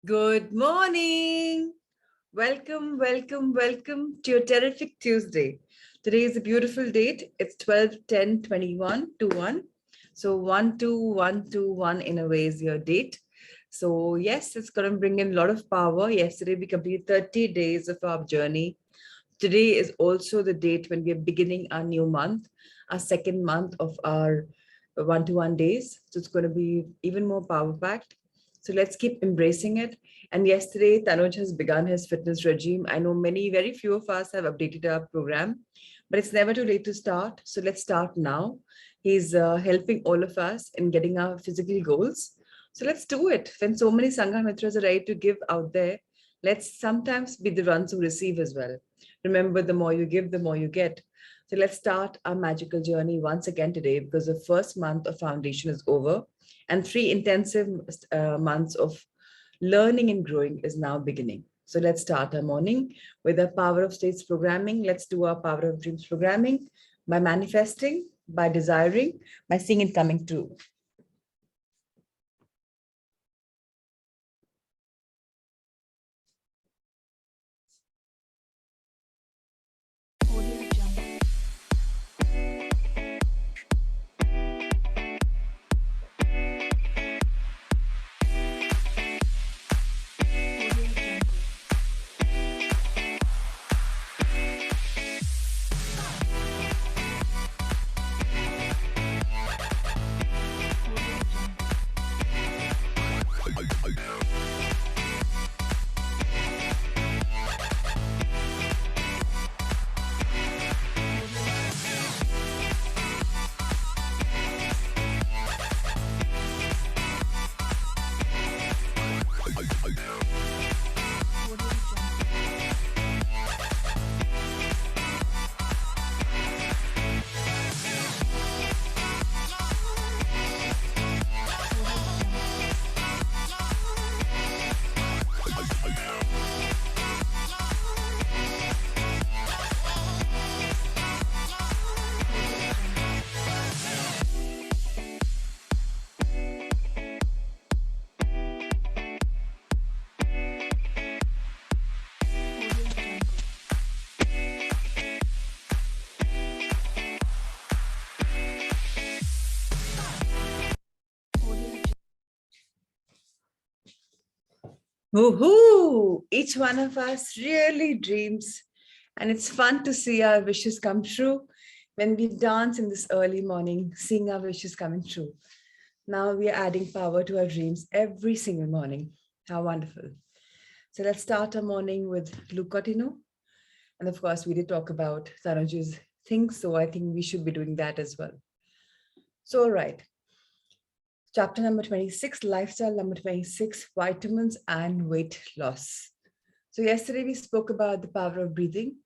Good morning. Welcome, welcome, welcome to your terrific Tuesday. Today is a beautiful date. It's 12/10/21 to 1. So 12121 in a way is your date. So yes, it's going to bring in a lot of power. Yesterday we completed 30 days of our journey. Today is also the date when we are beginning our new month, our second month of our 1-to-1 days. So it's going to be even more power packed. So let's keep embracing it. And yesterday, Tanuj has begun his fitness regime. I know very few of us have updated our program, but it's never too late to start. So let's start now. He's helping all of us in getting our physical goals. So let's do it. When so many Sangha Mitras are ready to give out there, let's sometimes be the ones who receive as well. Remember, the more you give, the more you get. So let's start our magical journey once again today, because the first month of foundation is over and 3 intensive months of learning and growing is now beginning. So let's start our morning with the power of states programming. Let's do our power of dreams programming by manifesting, by desiring, by seeing it coming true. Woohoo! Each one of us really dreams, and it's fun to see our wishes come true when we dance in this early morning, seeing our wishes coming true. Now we are adding power to our dreams every single morning. How wonderful. So let's start our morning with Luke Cotino. And of course, we did talk about Tanuja's things, so I think we should be doing that as well. So, all right. Chapter number 26, lifestyle number 26, vitamins and weight loss. So yesterday we spoke about the power of breathing.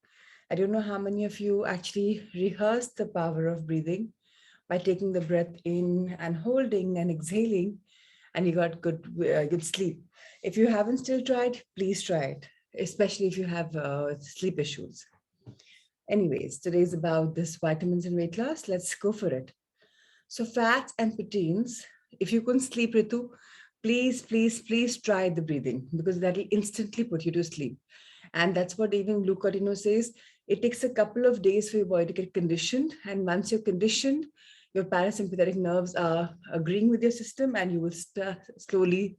I don't know how many of you actually rehearsed the power of breathing by taking the breath in and holding and exhaling, and you got good sleep. If you haven't still tried, please try it, especially if you have sleep issues. Anyways, today is about this vitamins and weight loss. Let's go for it. So fats and proteins, if you couldn't sleep, Ritu, please try the breathing, because that will instantly put you to sleep. And that's what even Luke Cotino says. It takes a couple of days for your body to get conditioned. And once you're conditioned, your parasympathetic nerves are agreeing with your system, and you will slowly,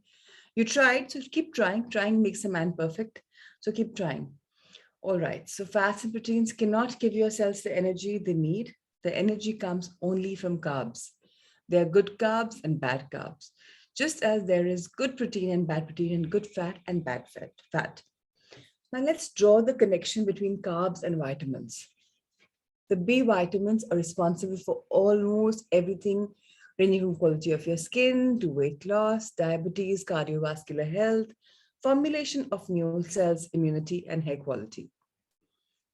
you tried, so keep trying. Trying makes a man perfect. So keep trying. All right. So fats and proteins cannot give your cells the energy they need. The energy comes only from carbs. There are good carbs and bad carbs, just as there is good protein and bad protein, and good fat and bad fat. Now let's draw the connection between carbs and vitamins. The B vitamins are responsible for almost everything, ranging from quality of your skin to weight loss, diabetes, cardiovascular health, formulation of new cells, immunity, and hair quality.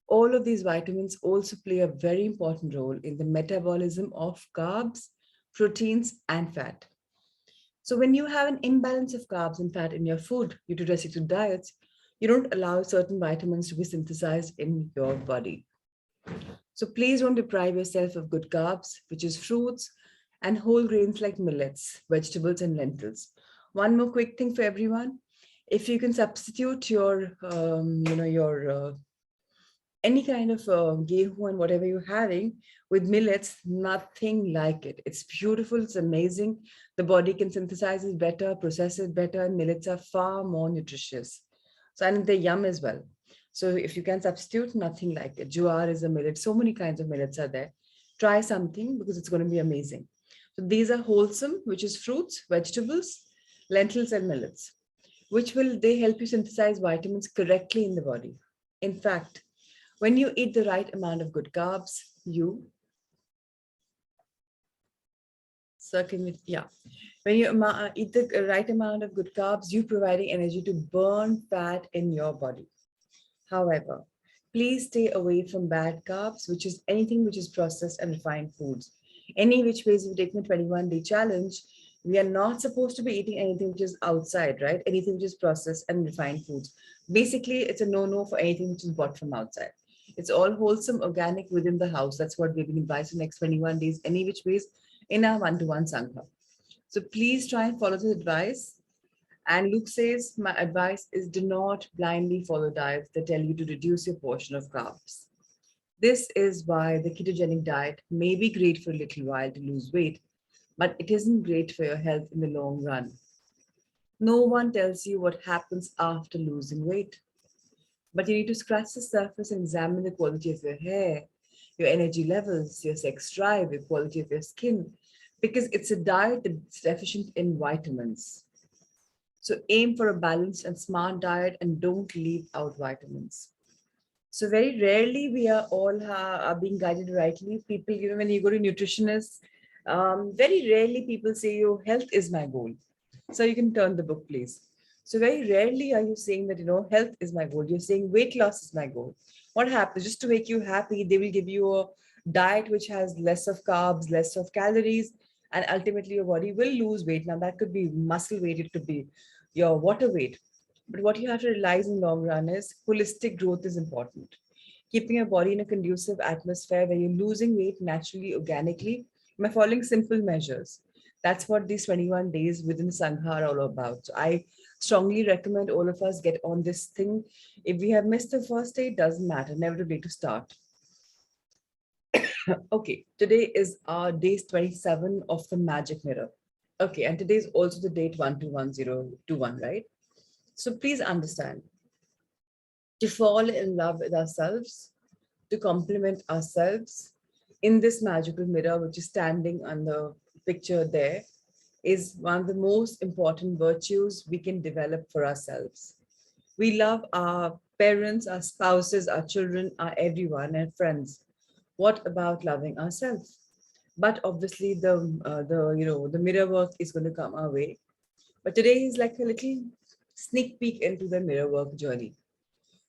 All of these vitamins also play a very important role in the metabolism of carbs, proteins, and fat. So when you have an imbalance of carbs and fat in your food due to restricted diets, you don't allow certain vitamins to be synthesized in your body. So please don't deprive yourself of good carbs, which is fruits and whole grains like millets, vegetables, and lentils. One more quick thing for everyone. If you can substitute your, any kind of gehu and whatever you're having with millets, nothing like it. It's beautiful. It's amazing. The body can synthesize it better, process it better, and millets are far more nutritious. So, and they're yum as well. So if you can substitute, nothing like it. Jowar is a millet. So many kinds of millets are there. Try something because it's going to be amazing. So these are wholesome, which is fruits, vegetables, lentils, and millets, which will they help you synthesize vitamins correctly in the body. In fact, when you eat the right amount of good carbs, you when you eat the right amount of good carbs, you providing energy to burn fat in your body. However, please stay away from bad carbs, which is anything which is processed and refined foods. Any which ways you've taken a 21-day challenge, we are not supposed to be eating anything which is outside, right? Anything which is processed and refined foods. Basically, it's a no-no for anything which is bought from outside. It's all wholesome, organic within the house. That's what we've been advised for the next 21 days, any which ways in our one-to-one Sangha. So please try and follow the advice. And Luke says, my advice is do not blindly follow diets that tell you to reduce your portion of carbs. This is why the ketogenic diet may be great for a little while to lose weight, but it isn't great for your health in the long run. No one tells you what happens after losing weight, but you need to scratch the surface and examine the quality of your hair, your energy levels, your sex drive, the quality of your skin, because it's a diet that's deficient in vitamins. So aim for a balanced and smart diet and don't leave out vitamins. So very rarely we are all are being guided rightly. People, when you go to nutritionists, very rarely people say, "Oh, health is my goal." So you can turn the book, please. So very rarely are you saying that, health is my goal. You're saying weight loss is my goal. What happens? Just to make you happy, they will give you a diet which has less of carbs, less of calories, and ultimately your body will lose weight. Now that could be muscle weight, it could be your water weight. But what you have to realize in the long run is holistic growth is important. Keeping your body in a conducive atmosphere where you're losing weight naturally, organically, by following simple measures. That's what these 21 days within Sangha are all about. So I strongly recommend all of us get on this thing. If we have missed the first day, it doesn't matter, never too late to start. Okay, today is our day 27 of the Magic Mirror. Okay, and today is also the date 121021, right? So please understand, to fall in love with ourselves, to complement ourselves in this magical mirror, which is standing on the picture there, is one of the most important virtues we can develop for ourselves. We love our parents, our spouses, our children, our everyone, and friends. What about loving ourselves? But obviously, the mirror work is going to come our way. But today is like a little sneak peek into the mirror work journey.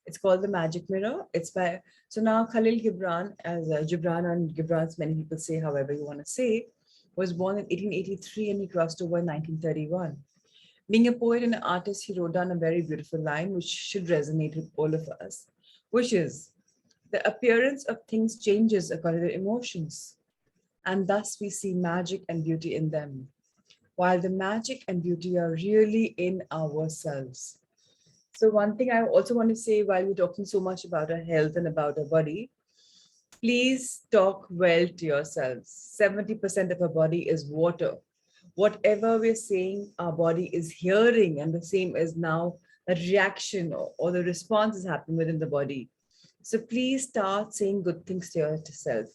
It's called The Magic Mirror. It's by, so now Khalil Gibran, as Gibran and Gibran's many people say, however you want to say, was born in 1883 and he crossed over in 1931. Being a poet and an artist, he wrote down a very beautiful line which should resonate with all of us, which is, the appearance of things changes according to emotions, and thus we see magic and beauty in them, while the magic and beauty are really in ourselves. So one thing I also want to say while we're talking so much about our health and about our body, please talk well to yourselves. 70% of our body is water. Whatever we're saying, our body is hearing, and the same is now a reaction or the response is happening within the body. So please start saying good things to yourself.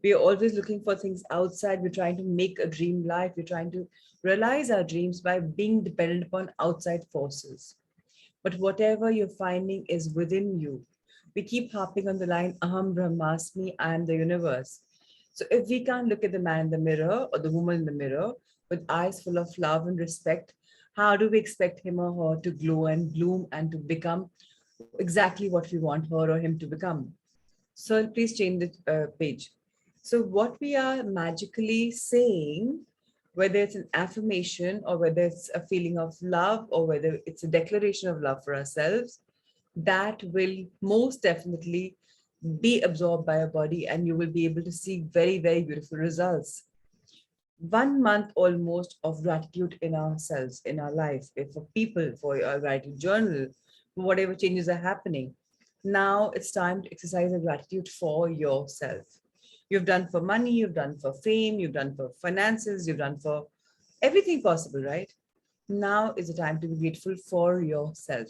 We are always looking for things outside. We're trying to make a dream life. We're trying to realize our dreams by being dependent upon outside forces. But whatever you're finding is within you. We keep harping on the line, Aham Brahmasmi, I am the universe. So if we can't look at the man in the mirror or the woman in the mirror with eyes full of love and respect, how do we expect him or her to glow and bloom and to become exactly what we want her or him to become? So please change the page. So what we are magically saying, whether it's an affirmation or whether it's a feeling of love or whether it's a declaration of love for ourselves, that will most definitely be absorbed by our body and you will be able to see very, very beautiful results. 1 month almost of gratitude in ourselves, in our life, for people, for your writing journal, for whatever changes are happening. Now it's time to exercise a gratitude for yourself. You've done for money, you've done for fame, you've done for finances, you've done for everything possible, right? Now is the time to be grateful for yourself.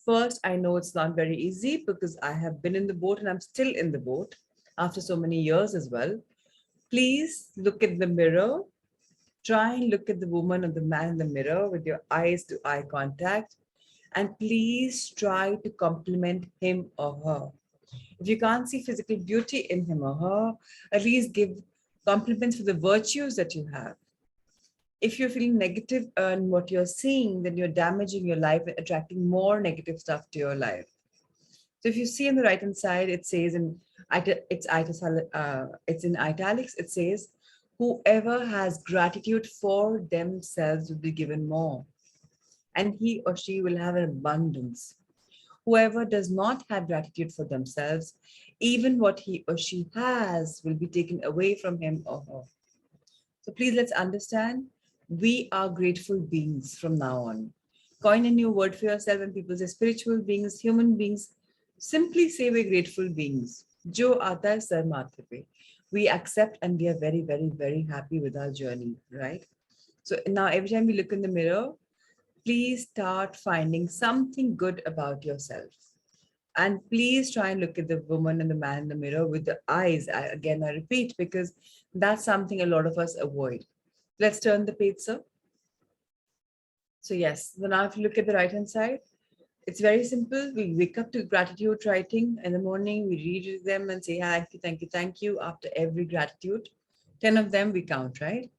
First, I know it's not very easy because I have been in the boat and I'm still in the boat after so many years as well. Please look at the mirror. Try and look at the woman or the man in the mirror with your eyes to eye contact. And please try to compliment him or her. If you can't see physical beauty in him or her, at least give compliments for the virtues that you have. If you're feeling negative on what you're seeing, then you're damaging your life and attracting more negative stuff to your life. So if you see on the right hand side, it says it's in italics. It says, "Whoever has gratitude for themselves will be given more, and he or she will have an abundance. Whoever does not have gratitude for themselves, even what he or she has will be taken away from him or her." So please let's understand, we are grateful beings from now on. Coin a new word for yourself when people say spiritual beings, human beings. Simply say we're grateful beings. Jo aata hai sar mathe pe. We accept and we are very, very, very happy with our journey, right? So now every time we look in the mirror, please start finding something good about yourself. And please try and look at the woman and the man in the mirror with the eyes. I repeat, because that's something a lot of us avoid. Let's turn the page, sir. So yes, so now if you look at the right-hand side, it's very simple. We wake up to gratitude writing in the morning. We read them and say, thank you, thank you, thank you. After every gratitude, 10 of them we count, right?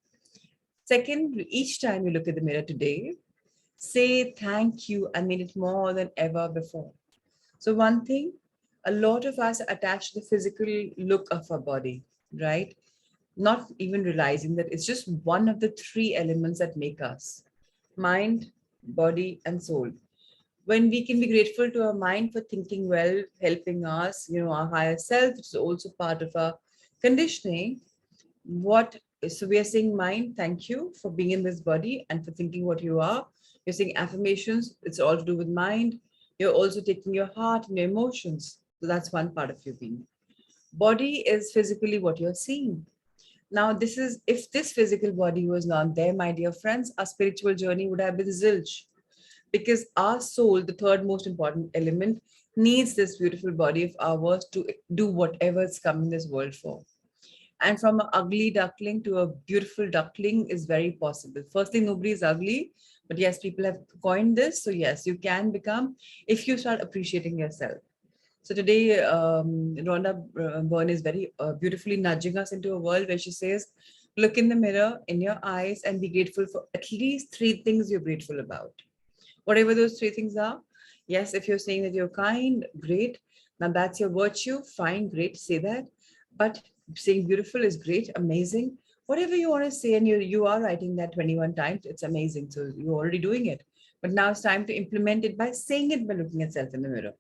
Second, each time you look at the mirror today, say thank you. I mean it more than ever before. So one thing, a lot of us attach the physical look of our body, right? Not even realizing that it's just one of the three elements that make us: mind, body, and soul. When we can be grateful to our mind for thinking well, helping us, our higher self, which is also part of our conditioning. So we are saying, mind, thank you for being in this body and for thinking what you are. You're saying affirmations, it's all to do with mind. You're also taking your heart and your emotions. So that's one part of your being. Body is physically what you're seeing. Now, if this physical body was not there, my dear friends, our spiritual journey would have been zilch, because our soul, the third most important element, needs this beautiful body of ours to do whatever it's come in this world for. And from an ugly duckling to a beautiful duckling is very possible. Firstly, nobody is ugly, but yes, people have coined this. So yes, you can become, if you start appreciating yourself. So today, Rhonda Byrne is very beautifully nudging us into a world where she says, look in the mirror, in your eyes, and be grateful for at least three things you're grateful about. Whatever those three things are. Yes, if you're saying that you're kind, great. Now that's your virtue. Fine, great, say that. But saying beautiful is great, amazing. Whatever you want to say, and you are writing that 21 times, it's amazing. So you're already doing it. But now it's time to implement it by saying it, by looking at self in the mirror.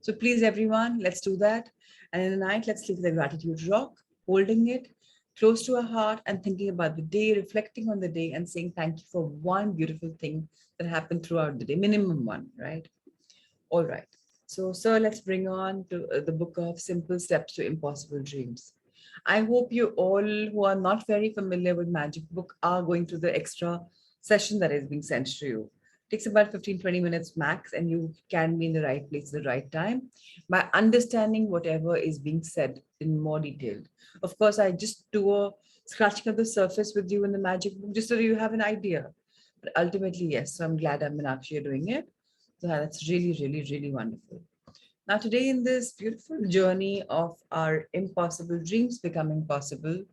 So please, everyone, let's do that. And in the night, let's leave the gratitude rock, holding it close to our heart and thinking about the day, reflecting on the day and saying thank you for one beautiful thing that happened throughout the day, minimum one, right? All right. So, sir, let's bring on to the book of Simple Steps to Impossible Dreams. I hope you all who are not very familiar with Magic Book are going through the extra session that is being sent to you. It takes about 15-20 minutes max, and you can be in the right place at the right time by understanding whatever is being said in more detail. Of course, I just do a scratching of the surface with you in the Magic Book just so you have an idea. But ultimately, yes, so I'm glad I'm actually doing it. So that's really, really, really wonderful. Now, today in this beautiful journey of our impossible dreams becoming possible,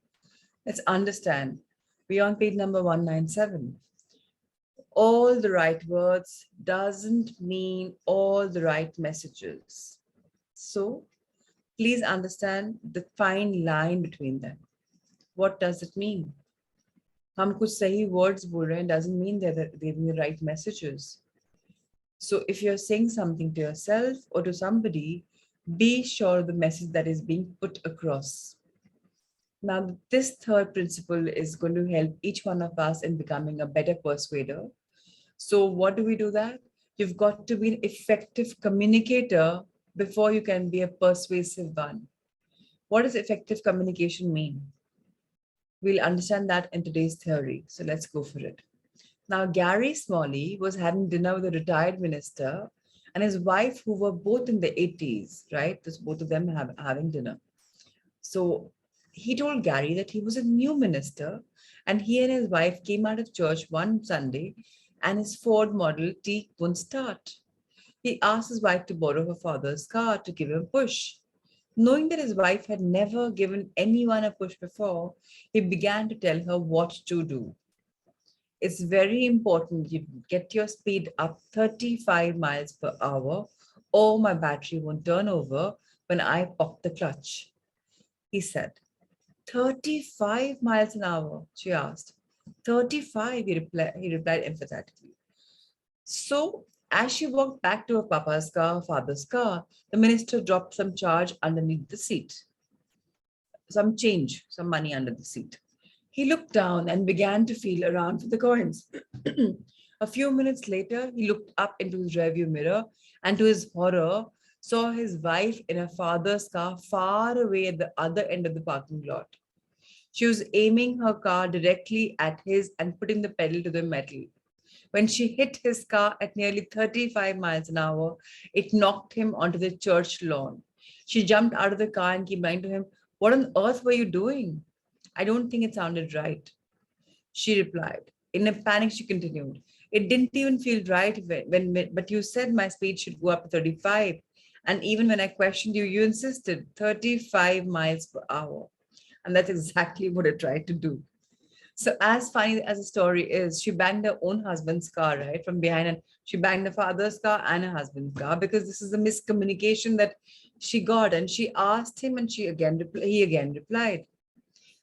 let's understand beyond page number 197. All the right words doesn't mean all the right messages. So please understand the fine line between them. What does it mean? हम कुछ सही words बोल रहे हैं doesn't mean they're the right messages. So if you're saying something to yourself or to somebody, be sure the message that is being put across. Now, this third principle is going to help each one of us in becoming a better persuader. So what do we do that? You've got to be an effective communicator before you can be a persuasive one. What does effective communication mean? We'll understand that in today's theory. So let's go for it. Now, Gary Smalley was having dinner with a retired minister and his wife, who were both in the 80s, right? Because both of them having dinner. So he told Gary that he was a new minister and he and his wife came out of church one Sunday and his Ford Model T wouldn't start. He asked his wife to borrow her father's car to give him a push. Knowing that his wife had never given anyone a push before, he began to tell her what to do. It's very important you get your speed up 35 miles per hour or my battery won't turn over when I pop the clutch. He said. 35 miles an hour, she asked. 35, he replied emphatically. So, as she walked back to her papa's car, father's car, the minister dropped some charge underneath the seat. Some change, some money under the seat. He looked down and began to feel around for the coins. A few minutes later, he looked up into his rearview mirror and to his horror, saw his wife in her father's car far away at the other end of the parking lot. She was aiming her car directly at his and putting the pedal to the metal. When she hit his car at nearly 35 miles an hour, it knocked him onto the church lawn. She jumped out of the car and came running to him. What on earth were you doing? I don't think it sounded right. She replied. In a panic, she continued. It didn't even feel right but you said my speed should go up to 35. And even when I questioned you, you insisted 35 miles per hour. And that's exactly what I tried to do. So as funny as the story is, she banged her own husband's car, right, from behind, and she banged her father's car and her husband's car because this is a miscommunication that she got. And she asked him, and he again replied.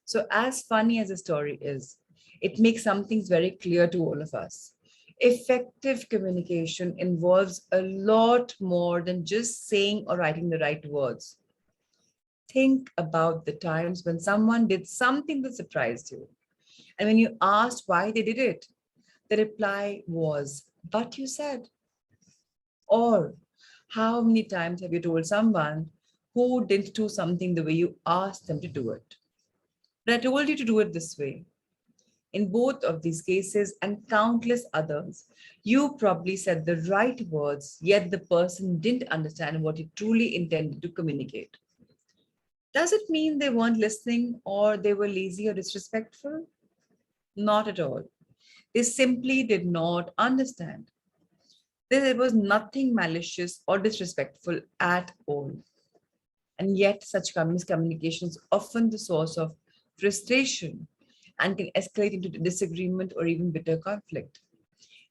So as funny as the story is, it makes some things very clear to all of us. Effective communication involves a lot more than just saying or writing the right words. Think about the times when someone did something that surprised you. And when you asked why they did it, the reply was, but you said. Or how many times have you told someone who didn't do something the way you asked them to do it? But I told you to do it this way. In both of these cases and countless others, you probably said the right words, yet the person didn't understand what you truly intended to communicate. Does it mean they weren't listening or they were lazy or disrespectful? Not at all. They simply did not understand. There was nothing malicious or disrespectful at all. And yet, such miscommunication is often the source of frustration and can escalate into disagreement or even bitter conflict.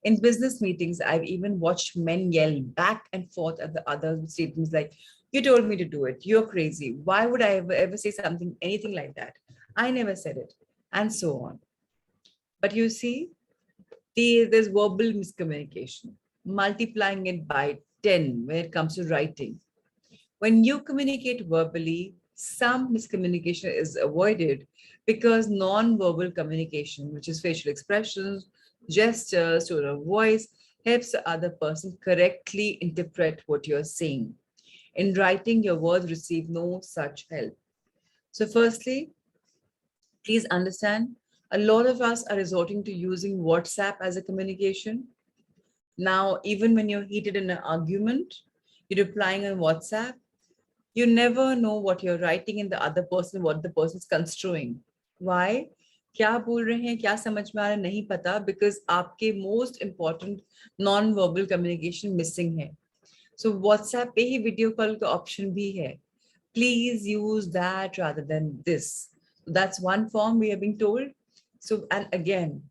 In business meetings, I've even watched men yell back and forth at the others with statements like, you told me to do it, you're crazy, why would I ever say something, anything like that? I never said it, and so on. But you see, there's verbal miscommunication, multiplying it by 10 when it comes to writing. When you communicate verbally, some miscommunication is avoided because non-verbal communication, which is facial expressions, gestures, tone of voice, helps the other person correctly interpret what you're saying. In writing, your words receive no such help. So firstly, please understand, a lot of us are resorting to using WhatsApp as a communication. Now, even when you're heated in an argument, you're replying on WhatsApp, you never know what you're writing in the other person, what the person's construing. Why? क्या बोल रहे हैं, क्या समझ में आ रहा है, नहीं पता, because आपके most important non-verbal communication missing है. So WhatsApp पे ही video call का option भी है. Please use that rather than this. That's one form we are being told. So, and again,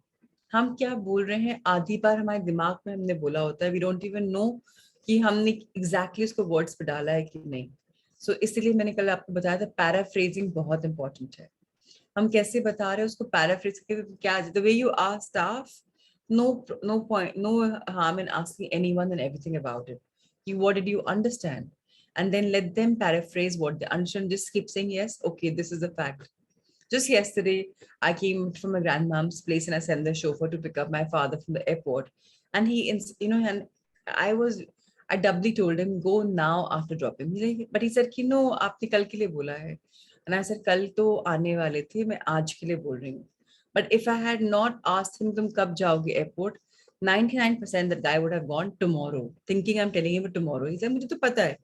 हम क्या बोल रहे हैं आधी बार हमारे दिमाग में हमने बोला होता है, we don't even know कि हमने exactly उसको words पे डाला है कि नहीं. So इसलिए मैंने कल आपको बताया था पैराफ्रेजिंग बहुत इंपॉर्टेंट है. हम कैसे बता रहे हैं उसको पैराफ्रेज करके क्या, the way you ask staff, no point, no harm in asking anyone and everything about it. What did you understand? And then let them paraphrase what they understand. Just keep saying yes, okay, this is the fact. Just yesterday, I came from my grandmom's place and I sent the chauffeur to pick up my father from the airport. And and I was, I doubly told him, go now after dropping. But he said, आपने कल के लिए बोला है. And I said, कल तो आने वाले थे, मैं आज के लिए बोल रही हूँ. But if I had not asked him, तुम कब जाओगे airport, 99% that guy would have gone tomorrow, thinking I'm telling him tomorrow. He said, मुझे तो पता है.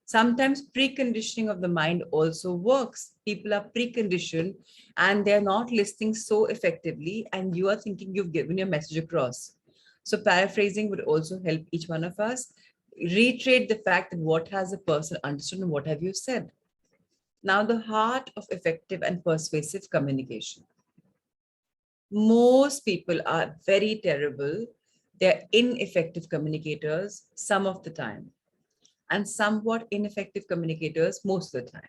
Sometimes preconditioning of the mind also works. People are preconditioned and they're not listening so effectively, and you are thinking you've given your message across. So paraphrasing would also help each one of us reiterate the fact that what has the person understood and what have you said. Now, the heart of effective and persuasive communication. Most people are very terrible. They're ineffective communicators some of the time, and somewhat ineffective communicators most of the time.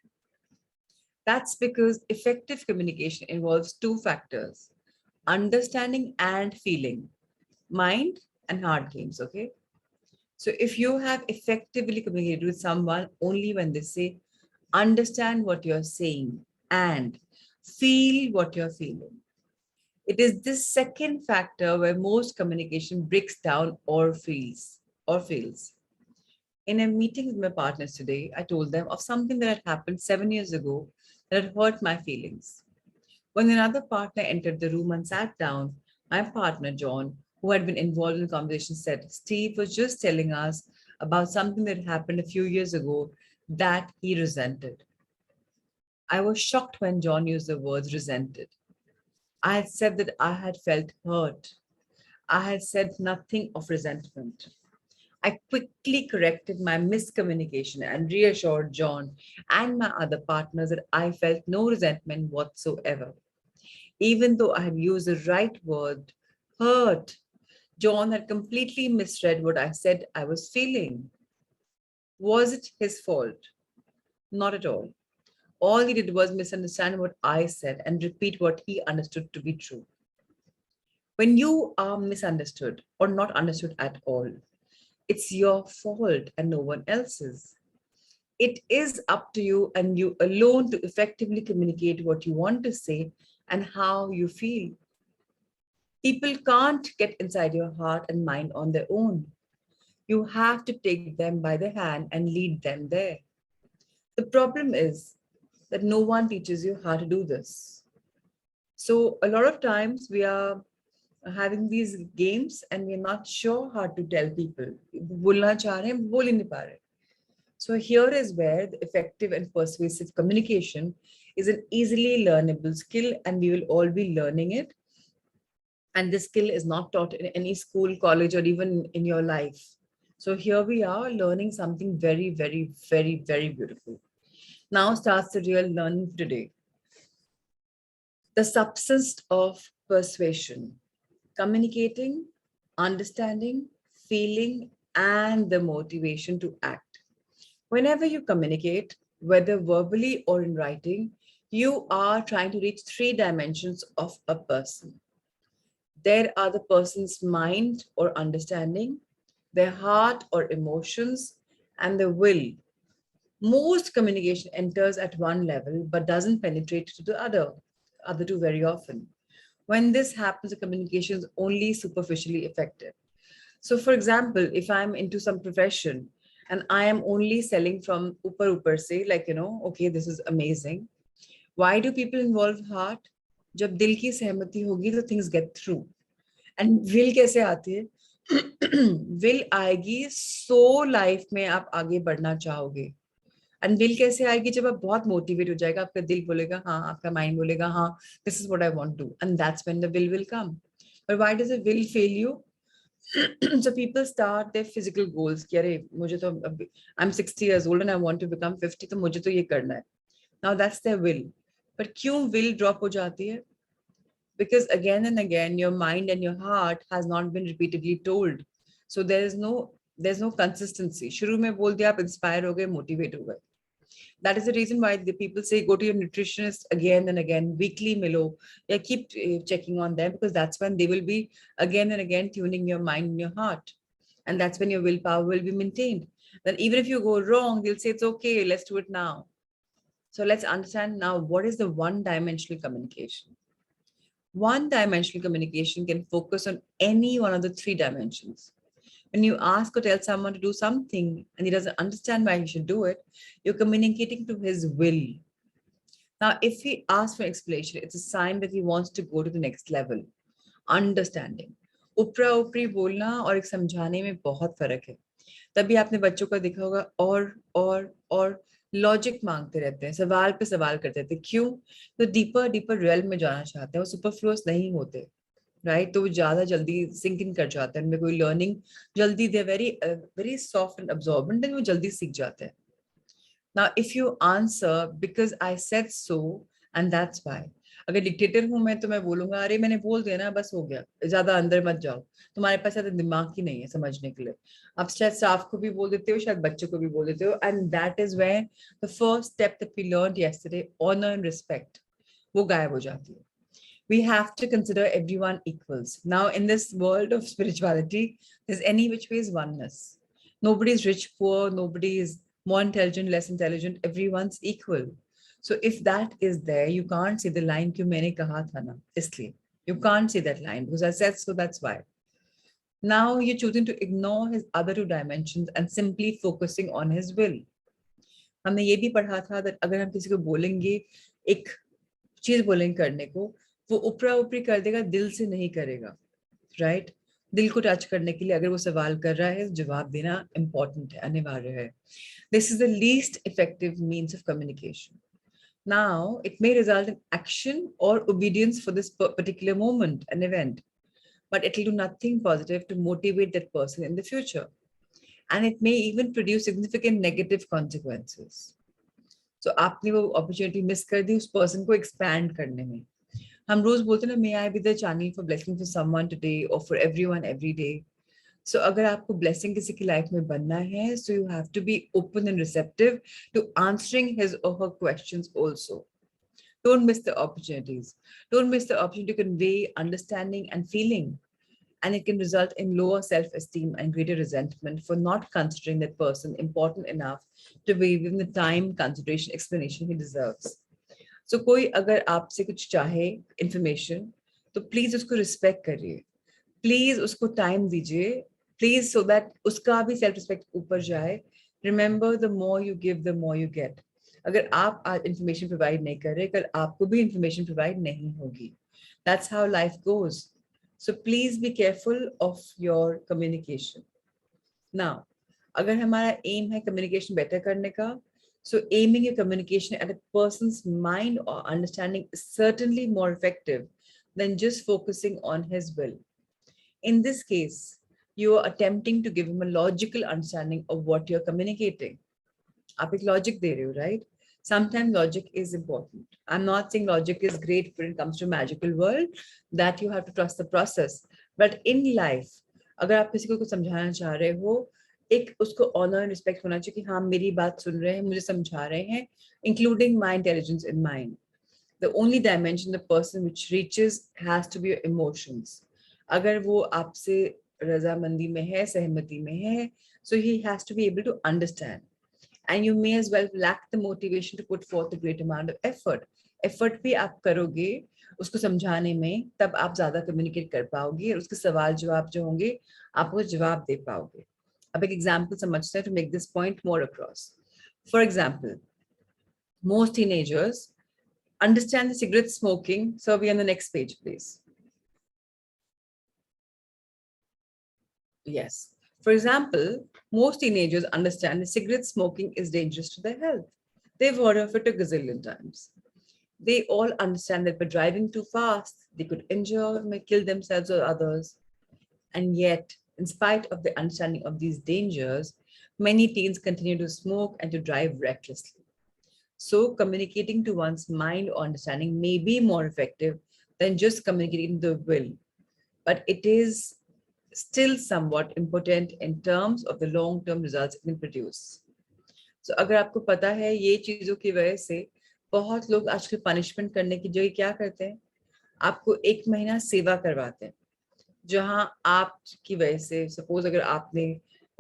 That's because effective communication involves two factors: understanding and feeling, mind and heart games. Okay. So if you have effectively communicated with someone only when they say, understand what you're saying and feel what you're feeling. It is this second factor where most communication breaks down or fails. In a meeting with my partners today, I told them of something that had happened 7 years ago that had hurt my feelings. When another partner entered the room and sat down, my partner, John, who had been involved in the conversation, said, Steve was just telling us about something that happened a few years ago that he resented. I was shocked when John used the words resented. I had said that I had felt hurt. I had said nothing of resentment. I quickly corrected my miscommunication and reassured John and my other partners that I felt no resentment whatsoever. Even though I had used the right word, hurt, John had completely misread what I said I was feeling. Was it his fault? Not at all. All he did was misunderstand what I said and repeat what he understood to be true. When you are misunderstood or not understood at all, it's your fault and no one else's. It is up to you and you alone to effectively communicate what you want to say and how you feel. People can't get inside your heart and mind on their own. You have to take them by the hand and lead them there. The problem is that no one teaches you how to do this. So a lot of times we are having these games and we're not sure how to tell people. बोलना चाह रहे हैं, बोल ही नहीं पा रहे. So here is where the effective and persuasive communication is an easily learnable skill, and we will all be learning it. And this skill is not taught in any school, college, or even in your life. So here we are learning something very, very, very, very beautiful. Now starts the real learning today. The substance of persuasion: communicating, understanding, feeling, and the motivation to act. Whenever you communicate, whether verbally or in writing, you are trying to reach three dimensions of a person. There are the person's mind or understanding, their heart or emotions, and the will. Most communication enters at one level but doesn't penetrate to the other two very often. When this happens, the communication is only superficially effective. So, for example, if I'm into some profession and I am only selling from upar se, like, okay, this is amazing. Why do people involve heart? जब दिल की सहमति होगी तो things get through. And will कैसे आती है? Will आएगी so life में आप आगे बढ़ना चाहोगे. And will कैसे आएगी? जब आप बहुत motivate हो जाएगा, आपका दिल बोलेगा हाँ, आपका mind बोलेगा हाँ, this is what I want to, and that's when the will come. But why does the will fail you? So people start their physical goals कि अरे मुझे तो I'm 60 years old and I want to become 50, तो मुझे तो ये करना है. Now that's their will. But क्यों will drop हो जाती है? Because again and again your mind and your heart has not been repeatedly told. So there's no consistency. शुरू में बोल दिया आप inspire हो गए, motivate हो गए. That is the reason why the people say go to your nutritionist again and again, weekly milo. Yeah, keep checking on them, because that's when they will be again and again tuning your mind and your heart. And that's when your willpower will be maintained. Then even if you go wrong, they'll say it's okay, let's do it now. So let's understand now what is the one-dimensional communication. One-dimensional communication can focus on any one of the three dimensions. When you ask or tell someone to do something and he doesn't understand why he should do it, you're communicating to his will. Now, if he asks for explanation, it's a sign that he wants to go to the next level. Understanding. ऊपरा ऊपरी बोलना और एक समझाने में बहुत फर्क है. तभी आपने बच्चों को देखा होगा और लॉजिक मांगते रहते हैं, सवाल पे सवाल करते रहते हैं. क्यों? तो डीपर डीपर रियल में जाना चाहते हैं, वो सुपरफ्लुअस नहीं होते, राइट? तो वो ज्यादा जल्दी सिंक इन कर जाते हैं, उनमें कोई लर्निंग जल्दी, they very very soft and absorbent, वो जल्दी सीख जाते हैं. Now, if you answer because I said so and that's why, अगर डिक्टेटर हूं मैं तो मैं बोलूंगा अरे मैंने बोल दिया ना, बस हो गया, ज्यादा अंदर मत जाओ, तुम्हारे पास ज्यादा दिमाग ही नहीं है समझने के लिए. आप शायद स्टाफ को भी बोल देते हो, शायद बच्चों को भी बोल देते हो, and that is where the first step that we learned yesterday, honour and respect, वो गायब हो जाती है. We have to consider everyone equals. Now, in this world of spirituality, there's any which way is oneness. Nobody is rich, poor, nobody is more intelligent, less intelligent, everyone's equal. So if that is there, you can't say the line "Kyun maine kaha tha na," isliye. You can't say that line because I said so, that's why. Now you're choosing to ignore his other two dimensions and simply focusing on his will. हमने ये भी पढ़ा था that अगर हम किसी को बोलेंगे, एक चीज बोलेंगे करने को, वो ऊपरा ऊपरी कर देगा, दिल से नहीं करेगा, राइट? दिल को टच करने के लिए अगर वो सवाल कर रहा है, जवाब देना इंपॉर्टेंट है, अनिवार्य है. This is the least effective means of communication. Now, it may result in action or obedience for this particular moment, an event, but it will do nothing positive to motivate that person in the future. And it may even produce significant negative consequences. So, आपने वो opportunity miss कर दी उस person को expand करने में. हम रोज बोलते हैं ना, may I be the channel for blessing for someone today or for everyone every day. So अगर आपको blessing किसी की life में बनना है, so you have to be open and receptive to answering his or her questions also. Don't miss the opportunities. Don't miss the opportunity to convey understanding and feeling. And it can result in lower self-esteem and greater resentment for not considering that person important enough to be given the time, consideration, explanation he deserves. So कोई अगर आपसे कुछ चाहे information, तो please उसको respect करिए, please उसको time दीजिए, please, so that उसका भी self respect ऊपर जाए. Remember, the more you give, the more you get. अगर आप आज information provide नहीं कर रहे, कल आपको भी information provide नहीं होगी. That's how life goes. So please be careful of your communication. Now, अगर हमारा aim है communication better करने का, so aiming your communication at a person's mind or understanding is certainly more effective than just focusing on his will. In this case, you are attempting to give him a logical understanding of what you're communicating. आप एक logic दे रहे हो, right? Sometimes logic is important. I'm not saying logic is great when it comes to magical world, that you have to trust the process. But in life, अगर आप किसी को कुछ समझाना चाह रहे हो, एक उसको ऑनर एंड रिस्पेक्ट होना चाहिए कि हाँ मेरी बात सुन रहे हैं, मुझे समझा रहे हैं, including my intelligence in mind. The only dimension the person which reaches has to be your emotions. अगर वो आपसे रजामंदी में है, सहमति में है, so he has to be able to understand. And you may as well lack the motivation to put forth a great amount of effort. Effort भी आप करोगे उसको समझाने में, तब आप ज्यादा communicate कर पाओगे और उसके सवाल जवाब जो होंगे आपको जवाब दे पाओगे. अब एक example समझते हैं to make this point more across. For example, most teenagers understand the cigarette smoking. So we on the next page, please. Yes. For example, most teenagers understand that cigarette smoking is dangerous to their health. They've heard of it a gazillion times. They all understand that by driving too fast, they could injure, may kill themselves or others. And yet, in spite of the understanding of these dangers, many teens continue to smoke and to drive recklessly. So communicating to one's mind or understanding may be more effective than just communicating the will, but it is still somewhat impotent in terms of the long-term results it can produce. So अगर आपको पता है ये चीजों की वजह से बहुत लोग आजकल पनिशमेंट करने की जगह क्या करते हैं, आपको 1 महीना सेवा करवाते हैं, जहां आपकी वजह से सपोज अगर आपने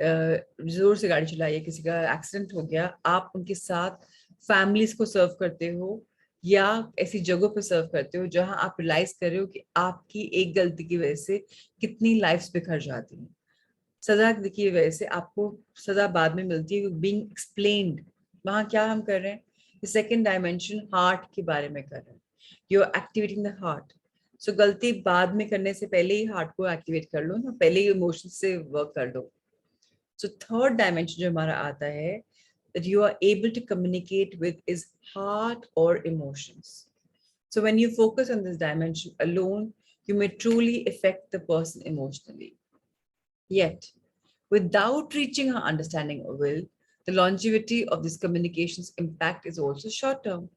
जोर से गाड़ी चलाई है, किसी का एक्सीडेंट हो गया, आप उनके साथ फैमिलीज को सर्व करते हो, या ऐसी जगहों पे सर्व करते हो जहां आप रियलाइज कर रहे हो कि आपकी एक गलती की वजह से कितनी लाइफ्स बिखर जाती हैं। सजा की वजह से आपको सजा बाद में मिलती है, बीइंग एक्सप्लेन्ड। वहां क्या हम कर रहे हैं, सेकेंड डायमेंशन हार्ट के बारे में कर रहे हैं, you are activating the heart. So गलती बाद में करने से पहले ही हार्ट को एक्टिवेट कर लो ना, पहले ही इमोशन से वर्क कर लो। सो थर्ड डायमेंशन जो हमारा आता है, that you are able to communicate with, is heart or emotions. So when you focus on this dimension alone, you may truly affect the person emotionally. Yet, without reaching her understanding or will, the longevity of this communication's impact is also short term.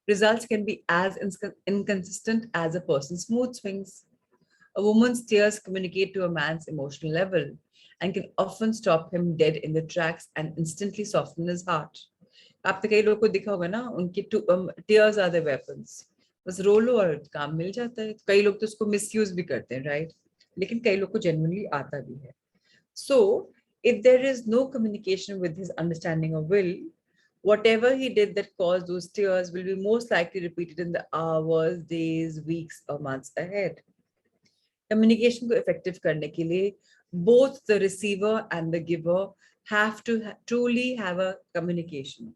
Results can be as inconsistent as a person's mood swings. A woman's tears communicate to a man's emotional level and can often stop him dead in the tracks and instantly soften his heart. आपने कई लोगों को देखा होगा ना, उनके tears are their weapons. बस रो लो और काम मिल जाता है। कई लोग तो उसको मिसयूज भी करते हैं, राइट? लेकिन कई लोग को genuinely आता भी है. So, if there is no communication with his understanding of will, whatever he did that caused those tears will be most likely repeated in the hours, days, weeks, or months ahead. Communication को effective करने के लिए both the receiver and the giver have to truly have a communication.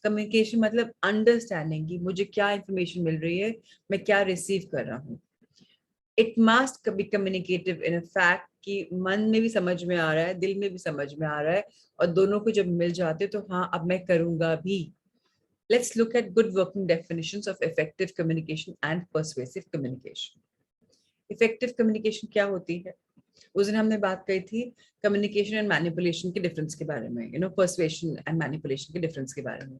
Communication मतलब understanding कि मुझे क्या information मिल रही है, मैं क्या receive कर रहा हूँ. It must be communicative in a fact कि मन में भी समझ में आ रहा है, दिल में भी समझ में आ रहा है, और दोनों को जब मिल जाते हैं तो हाँ अब मैं करूँगा भी. Let's look at good working definitions of effective communication and persuasive communication. Effective communication क्या होती है? उस दिन हमने बात कही थी कम्युनिकेशन एंड मैनिपुलेशन के डिफरेंस के बारे में, पर्सुएशन एंड मैनिपुलेशन के डिफरेंस के बारे में.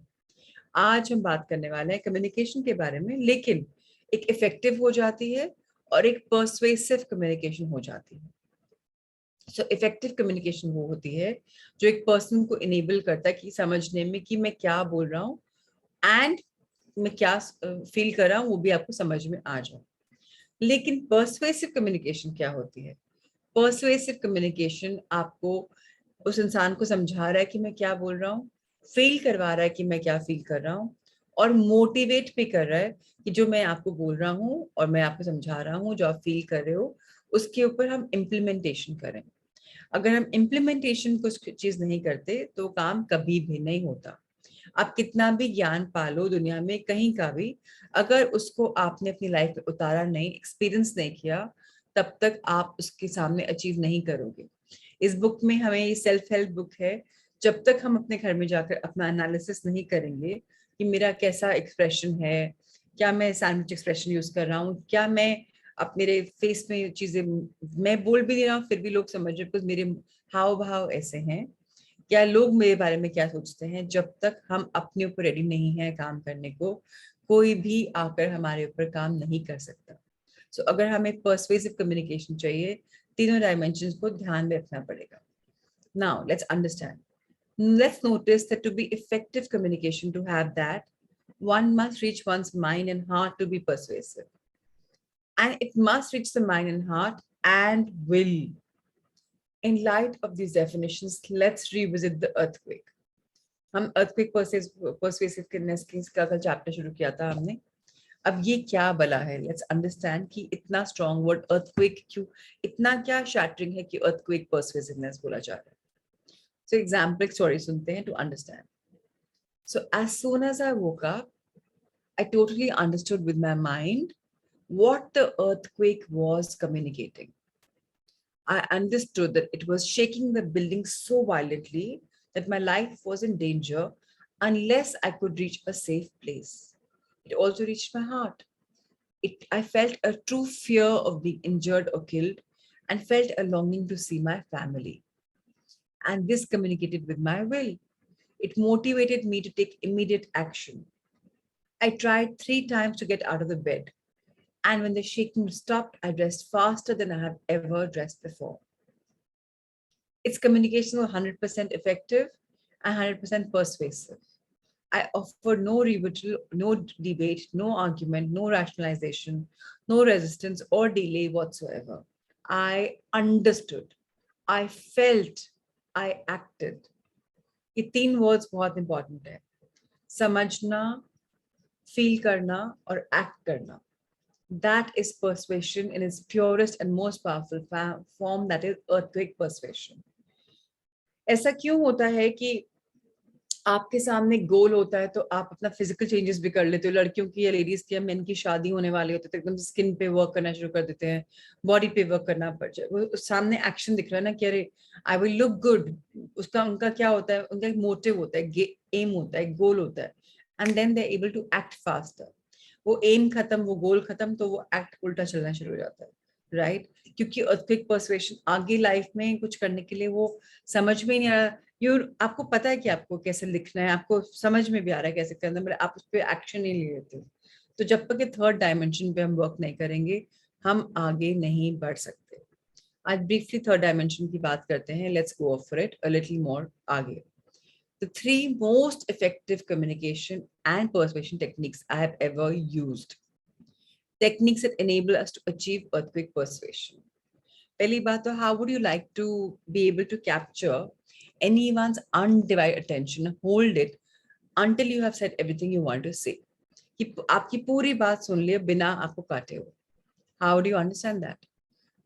आज हम बात करने वाले हैं कम्युनिकेशन के बारे में, लेकिन एक इफेक्टिव हो जाती है और एक पर्सुएसिव कम्युनिकेशन हो जाती है. सो इफेक्टिव कम्युनिकेशन वो होती है जो एक पर्सन को इनेबल करता है कि समझने में कि मैं क्या बोल रहा हूँ एंड मैं क्या फील कर रहा हूँ वो भी आपको समझ में आ जाए. लेकिन पर्सुएसिव कम्युनिकेशन क्या होती है? पर्सुएसिव कम्युनिकेशन आपको उस इंसान को समझा रहा है कि मैं क्या बोल रहा हूँ, फील करवा रहा है कि मैं क्या फील कर रहा हूँ, और मोटिवेट भी कर रहा है कि जो मैं आपको बोल रहा हूँ और मैं आपको समझा रहा हूँ, जो आप फील कर रहे हो उसके ऊपर हम इम्प्लीमेंटेशन करें. अगर हम इम्प्लीमेंटेशन कुछ चीज नहीं करते तो काम कभी भी नहीं होता. आप कितना भी ज्ञान पालो दुनिया में कहीं का भी, अगर उसको आपने अपनी लाइफ में उतारा नहीं, एक्सपीरियंस नहीं किया, तब तक आप उसके सामने अचीव नहीं करोगे. इस बुक में हमें, ये सेल्फ हेल्प बुक है, जब तक हम अपने घर में जाकर अपना एनालिसिस नहीं करेंगे कि मेरा कैसा एक्सप्रेशन है, क्या मैं सैंडविच एक्सप्रेशन यूज कर रहा हूँ, क्या मैं अब मेरे फेस में चीजें मैं बोल भी नहीं रहा हूँ फिर भी लोग समझ रहे बिकॉज मेरे हाव भाव ऐसे हैं, क्या लोग मेरे बारे में क्या सोचते हैं, जब तक हम अपने ऊपर रेडी नहीं है काम करने को, कोई भी आकर हमारे ऊपर काम नहीं कर सकता. सो अगर हमें पर्सुएसिव कम्युनिकेशन चाहिए, तीनों डायमेंशंस को ध्यान में रखना पड़ेगा. Now let's understand. Let's notice that to be effective communication, to have that, one must reach one's mind and heart to be persuasive. And it must reach the mind and heart and will. In light of these definitions, let's revisit the earthquake. हम earthquake persuasiveness का कल chapter शुरू किया था हमने. अब ये क्या बला है, लेट्स अंडरस्टैंड कि इतना स्ट्रॉन्ग वर्ड earthquake क्यों, इतना क्या शैटरिंग है कि earthquake persuasiveness बोला जा रहा है. So example story सुनते हैं to understand. So as soon as I woke up, I totally understood with my mind what the earthquake was communicating. I understood that it was shaking the building so violently that my life was in danger unless I could reach a safe place. It also reached my heart. I felt a true fear of being injured or killed and felt a longing to see my family. And this communicated with my will. It motivated me to take immediate action. I tried 3 times to get out of the bed. And when the shaking stopped, I dressed faster than I have ever dressed before. Its communication was 100% effective and 100% persuasive. I offered no rebuttal, no debate, no argument, no rationalization, no resistance or delay whatsoever. I understood, I felt, I acted. ये 3 words बहुत important है. समझना, feel करना और act करना. That is persuasion in its purest and most powerful form, that is earthquake persuasion. ऐसा क्यों होता है कि आपके सामने गोल होता है तो आप अपना फिजिकल चेंजेस भी कर लेते हो, लड़कियों की या लेडीज की या मेन की शादी होने वाली होती है तो एकदम स्किन पे वर्क करना शुरू कर देते हैं, बॉडी पे वर्क करना पड़ जाए, वो सामने एक्शन दिख रहा है ना कि अरे आई विल लुक गुड, उसका उनका क्या होता है, उनका एक मोटिव होता है, एम होता है, गोल होता है, and then they able to act faster. वो एम खत्म, वो गोल खत्म, तो वो एक्ट उल्टा चलना शुरू हो जाता है, राइट? क्योंकि अर्थक्वेक पर्सुएशन आगे लाइफ में कुछ करने के लिए वो समझ में नहीं आ रहा, आपको पता है कि आपको कैसे लिखना है, आपको समझ में भी आ रहा है कैसे करना है, आप उस पर एक्शन नहीं ले लेते. तो जब तक ये थर्ड डायमेंशन पे हम वर्क नहीं करेंगे हम आगे नहीं बढ़ सकते. आज ब्रीफली थर्ड डायमेंशन की बात करते हैं. Let's go for it a little more आगे. The three most effective communication and persuasion techniques I have ever used. Techniques that enable us to achieve earthquake persuasion. Pehli baat to, how would you like to be able to capture anyone's undivided attention, hold it until you have said everything you want to say? कि आपकी पूरी बात सुन लिया बिना आपको काटे हो. How do you understand that?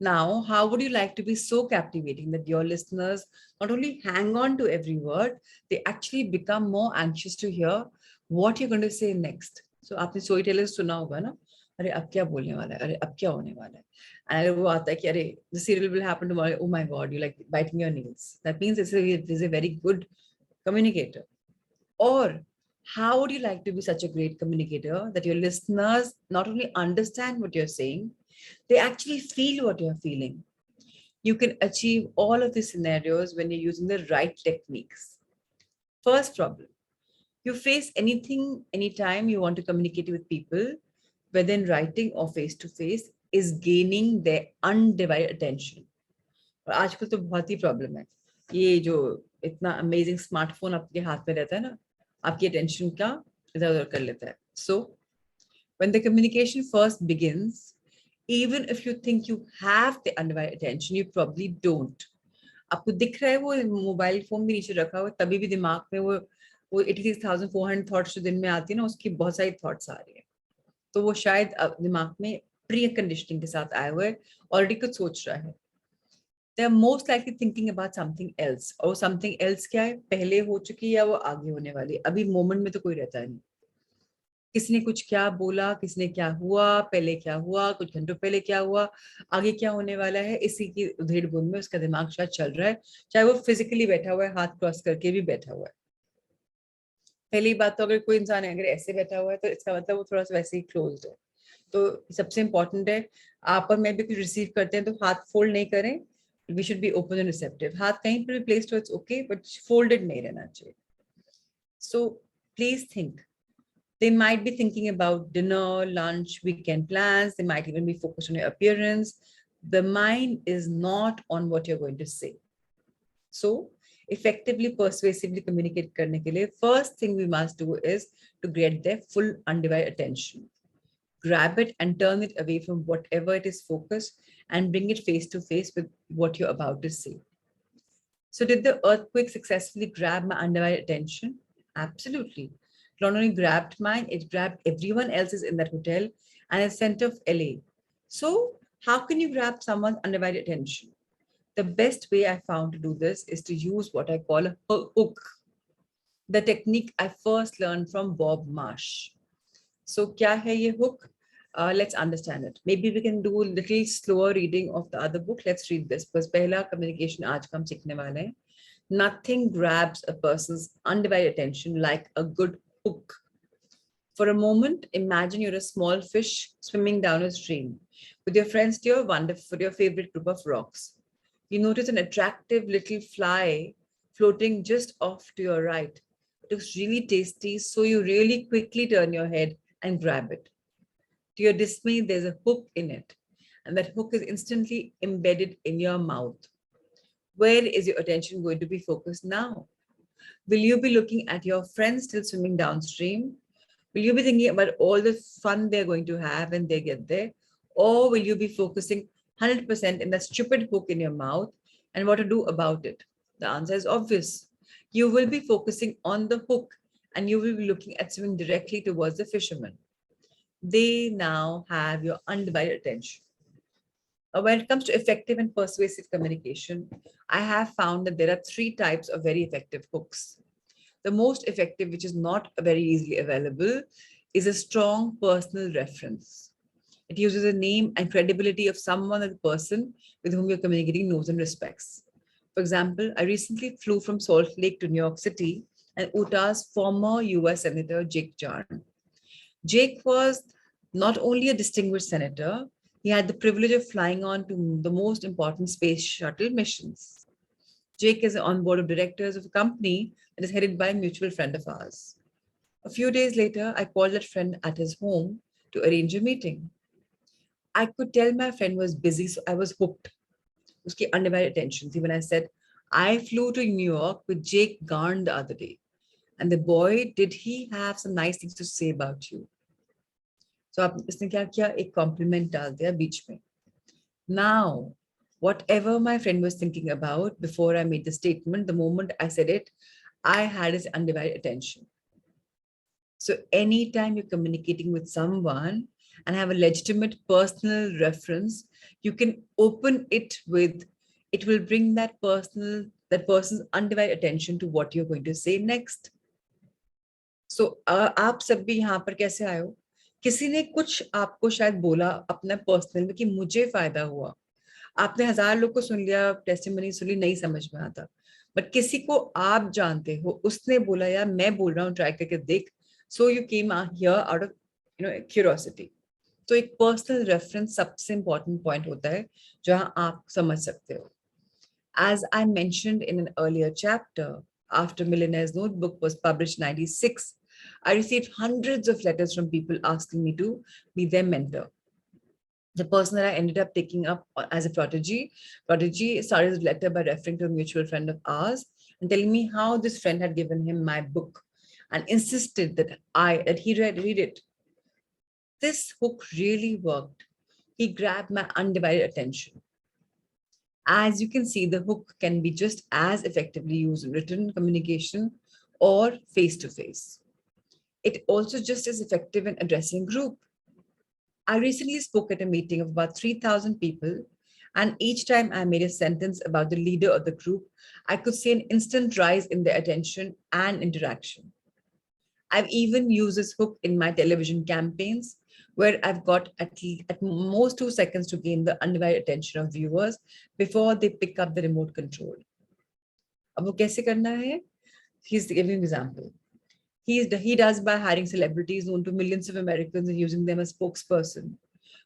Now, how would you like to be so captivating that your listeners not only hang on to every word, they actually become more anxious to hear what you're going to say next? So, आपने storytellers सुना होगा ना, अरे अब क्या बोलने वाला है, अरे अब क्या होने वाला है, and अगर वो आता है कि अरे the serial will happen tomorrow, oh my god, you like biting your nails. That means this is a very good communicator. Or how would you like to be such a great communicator that your listeners not only understand what you're saying, they actually feel what you're feeling? You can achieve all of these scenarios when you're using the right techniques. First problem, you face anything, anytime you want to communicate with people, whether in writing or face-to-face, is gaining their undivided attention. और आजकल तो बहुत ही problem है, ये जो इतना amazing smartphone आपके हाथ में रहता है ना, आपकी अटेंशन का इधर उधर कर लेता है. So when the communication first begins, even if you think you have the undivided attention, you probably don't. आपको दिख रहा है वो मोबाइल फोन भी नीचे रखा हुआ, तभी भी दिमाग में वो 86,400 थॉट्स जो दिन में आती है ना, उसकी बहुत सारी थॉट्स आ रही है. तो वो शायद दिमाग में प्री कंडीशनिंग के साथ आए हुए ऑलरेडी कुछ सोच रहा है. They are most likely thinking about something else. और something else क्या है, पहले हो चुकी या वो आगे होने वाली. अभी मोमेंट में तो कोई रहता नहीं. किसने कुछ क्या बोला, किसने क्या हुआ, पहले क्या हुआ, कुछ घंटों पहले क्या हुआ, आगे क्या होने वाला है, इसी की उधेड़ बुन में उसका दिमाग शायद चल रहा है, चाहे वो फिजिकली बैठा हुआ है, हाथ क्रॉस करके भी बैठा हुआ है. पहली बात तो अगर कोई इंसान अगर ऐसे बैठा हुआ है तो इसका मतलब वो थोड़ा सा वैसे ही क्लोज्ड है. तो सबसे इंपॉर्टेंट है, आप और मैं भी कुछ रिसीव करते हैं तो हाथ फोल्ड नहीं करें. We should be open and receptive. हाथ कहीं पर भी placed हो, it's okay, but folded नहीं रहना चाहिए. So please think. They might be thinking about dinner, lunch, weekend plans. They might even be focused on your appearance. The mind is not on what you're going to say. So effectively, persuasively communicate करने के लिए, first thing we must do is to get their full undivided attention. Grab it and turn it away from whatever it is focused and bring it face to face with what you're about to say. So did the earthquake successfully grab my undivided attention? Absolutely. It not only grabbed mine, it grabbed everyone else's in that hotel and the center of LA. So how can you grab someone's undivided attention? The best way I found to do this is to use what I call a hook. The technique I first learned from Bob Marsh. So क्या है ये hook? Let's understand it. Maybe we can do a little slower reading of the other book. Let's read this. Because पहला communication आज हम सीखने वाले हैं. Nothing grabs a person's undivided attention like a good hook. For a moment, imagine you're a small fish swimming down a stream with your friends to your favorite group of rocks. You notice an attractive little fly floating just off to your right. It looks really tasty, so you really quickly turn your head and grab it. To your dismay, there's a hook in it, and that hook is instantly embedded in your mouth. Where is your attention going to be focused now? Will you be looking at your friends still swimming downstream? Will you be thinking about all the fun they're going to have when they get there? Or will you be focusing 100% in that stupid hook in your mouth and what to do about it? The answer is obvious. You will be focusing on the hook and you will be looking at swimming directly towards the fisherman. They now have your undivided attention. When it comes to effective and persuasive communication, I have found that there are three types of very effective hooks. The most effective, which is not very easily available, is a strong personal reference. It uses the name and credibility of someone or the person with whom you're communicating knows and respects. For example, I recently flew from Salt Lake to New York City, and Utah's former US Senator Jake John. Jake was not only a distinguished senator, he had the privilege of flying on to the most important space shuttle missions. Jake is on board of directors of a company that is headed by a mutual friend of ours. A few days later, I called that friend at his home to arrange a meeting. I could tell my friend was busy, so I was hooked. Uski undivided attention. See, when I said, I flew to New York with Jake Garn the other day, and the boy, did he have some nice things to say about you? So इसने क्या किया, एक compliment डाल दिया बीच में. Now, whatever my friend was thinking about before I made the statement, the moment I said it, I had his undivided attention. So anytime you're communicating with someone and have a legitimate personal reference, you can open it with, it will bring that person's undivided attention to what you're going to say next. So आप सब भी यहाँ पर कैसे आए हो? किसी ने कुछ आपको शायद बोला अपना पर्सनल में कि मुझे फायदा हुआ. आपने 1000 लोग को सुन लिया, टेस्टिमनी सुन ली, नहीं समझ में आता, बट किसी को आप जानते हो, उसने बोला यार मैं बोल रहा हूँ, ट्राई करके देख. So you came here out of curiosity. तो एक पर्सनल रेफरेंस सबसे इंपॉर्टेंट पॉइंट होता है जहां आप समझ सकते हो. As I mentioned in an earlier chapter, after Millionaire's Notebook was published in 96, I received hundreds of letters from people asking me to be their mentor. The person that I ended up taking up as a prodigy started his letter by referring to a mutual friend of ours and telling me how this friend had given him my book and insisted that he read it. This hook really worked. He grabbed my undivided attention. As you can see, the hook can be just as effectively used in written communication or face-to-face. It also just as effective in addressing group. I recently spoke at a meeting of about 3,000 people, and each time I made a sentence about the leader of the group, I could see an instant rise in their attention and interaction. I've even used this hook in my television campaigns, where I've got at most 2 seconds to gain the undivided attention of viewers before they pick up the remote control. अब वो कैसे करना है? He's giving an example. He does by hiring celebrities known to millions of Americans and using them as spokesperson.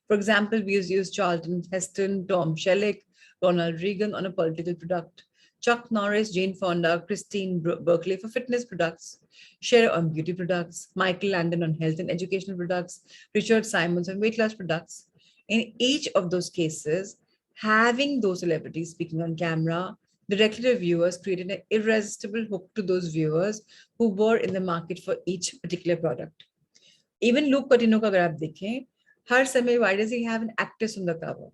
For example, we used Charlton Heston, Tom Selleck, Ronald Reagan on a political product, Chuck Norris, Jane Fonda, Christine Berkeley for fitness products, Cher on beauty products, Michael Landon on health and educational products, Richard Simons on weight loss products. In each of those cases, having those celebrities speaking on camera directly to viewers created an irresistible hook to those viewers who were in the market for each particular product. Even Luke Patino का अगर आप देखें, हर समय why does he have an actress on the cover?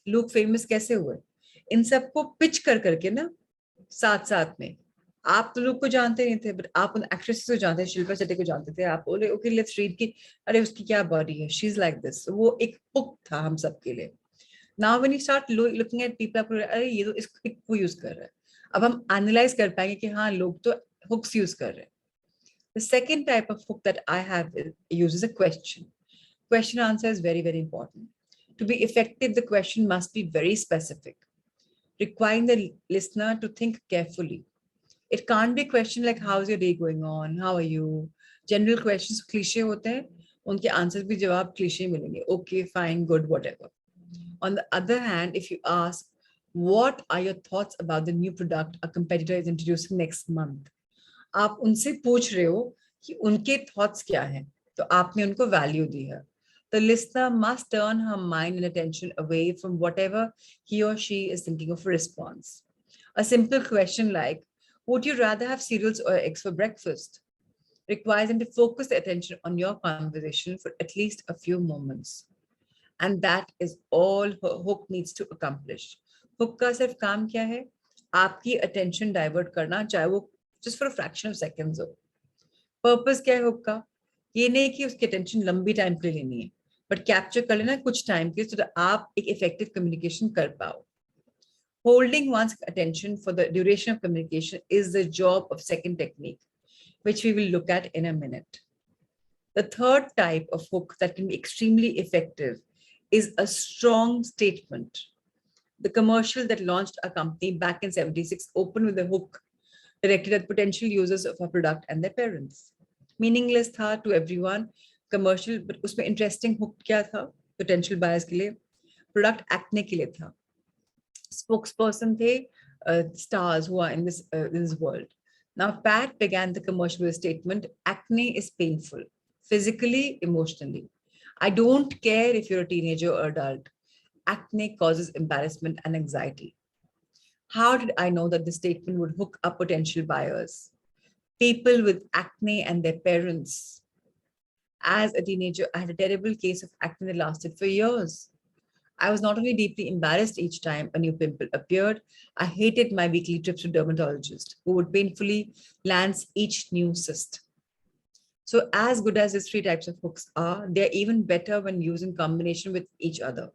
Luke famous कैसे हुए? इन सबको pitch कर करके ना साथ साथ में. आप तो लोग को जानते नहीं थे, बट आप उन एक्ट्रेसेस को जानते थे, शिल्पा शेट्टी को जानते थे. आप बोले ओके लेट्स रीड की, अरे उसकी क्या बॉडी है, शी इज लाइक दिस. वो एक हुक था हम सबके लिए. Now when you start looking at people, आपको अरे ये तो इस हुक को यूज कर रहा है. अब हम एनालाइज कर पाएंगे कि हाँ लोग तो हुक्स यूज कर रहे हैं. The second type of hook that I have uses a question. Question answer is very, very important. To be effective, the question must be very specific, requiring the listener to think carefully. It can't be a question like, how's your day going on? How are you? General questions cliche होते हैं, उनके answers भी जवाब cliche मिलेंगे. Okay, fine, good, whatever. On the other hand, if you ask, what are your thoughts about the new product a competitor is introducing next month? आप उनसे पूछ रहे हो कि उनके thoughts क्या हैं, तो आपने उनको value दी है. The listener must turn her mind and attention away from whatever he or she is thinking of a response. A simple question like, would you rather have cereals or eggs for breakfast? Requires them to focus their attention on your conversation for at least a few moments. And that is all hook needs to accomplish. Hook का सिर्फ काम क्या है? आपकी attention divert करना, चाहे वो just for a fraction of seconds हो. पर्पस क्या है हुक का? ये नहीं कि उसकी अटेंशन लंबी टाइम के लिए लेनी है, बट कैप्चर कर लेना कुछ टाइम के, so that आप एक इफेक्टिव कम्युनिकेशन कर पाओ. Holding one's attention for the duration of communication is the job of second technique, which we will look at in a minute. The third type of hook that can be extremely effective is a strong statement. The commercial that launched our company back in 76 opened with a hook directed at potential users of our product and their parents. Meaningless tha to everyone, commercial, but उसमें interesting hook क्या था potential buyers के लिए? Product acne के लिए था. Spokesperson थे stars who are in this world. Now, Pat began the commercial with a statement: acne is painful, physically, emotionally. I don't care if you're a teenager or adult. Acne causes embarrassment and anxiety. How did I know that the statement would hook up potential buyers? People with acne and their parents. As a teenager, I had a terrible case of acne that lasted for years. I was not only deeply embarrassed each time a new pimple appeared, I hated my weekly trips to dermatologist who would painfully lance each new cyst. So as good as these three types of hooks are, they're even better when used in combination with each other.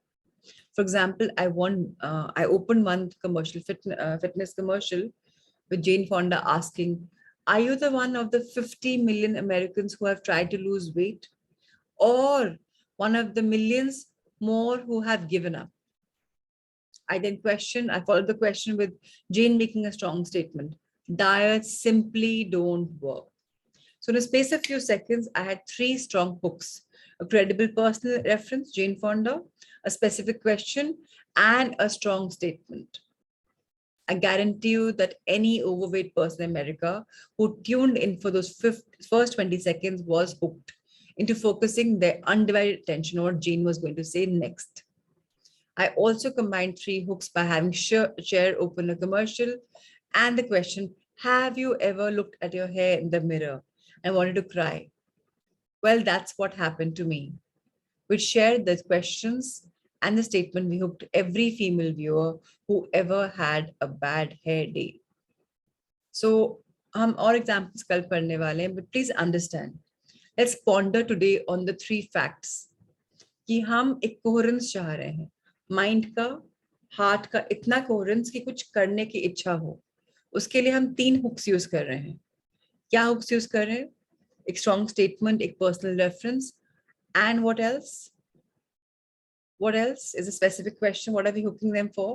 For example, I opened one fitness commercial with Jane Fonda asking, "Are you the one of the 50 million Americans who have tried to lose weight, or one of the millions more who have given up?" I followed the question with Jane making a strong statement: diets simply don't work. So in a space of few seconds, I had three strong hooks: a credible personal reference, Jane Fonda, a specific question, and a strong statement. I guarantee you that any overweight person in America who tuned in for those first 20 seconds was hooked into focusing their undivided attention on what Jane was going to say next. I also combined three hooks by having Cher open a commercial and the question, "Have you ever looked at your hair in the mirror and wanted to cry?" Well, that's what happened to me. We shared the questions and the statement, we hooked every female viewer who ever had a bad hair day. So, हम और examples कल पढ़ने वाले हैं, but please understand. Let's ponder today on the three facts कि हम एक coherence चाह रहे हैं. माइंड का, हार्ट का इतना कोहेरेंस कि कुछ करने की इच्छा हो. उसके लिए हम तीन हुक्स यूज कर रहे हैं. क्या हुक्स यूज कर रहे हैं? एक स्ट्रॉन्ग स्टेटमेंट, एक personal reference, and what else? What else is a specific question? What are we hooking them for?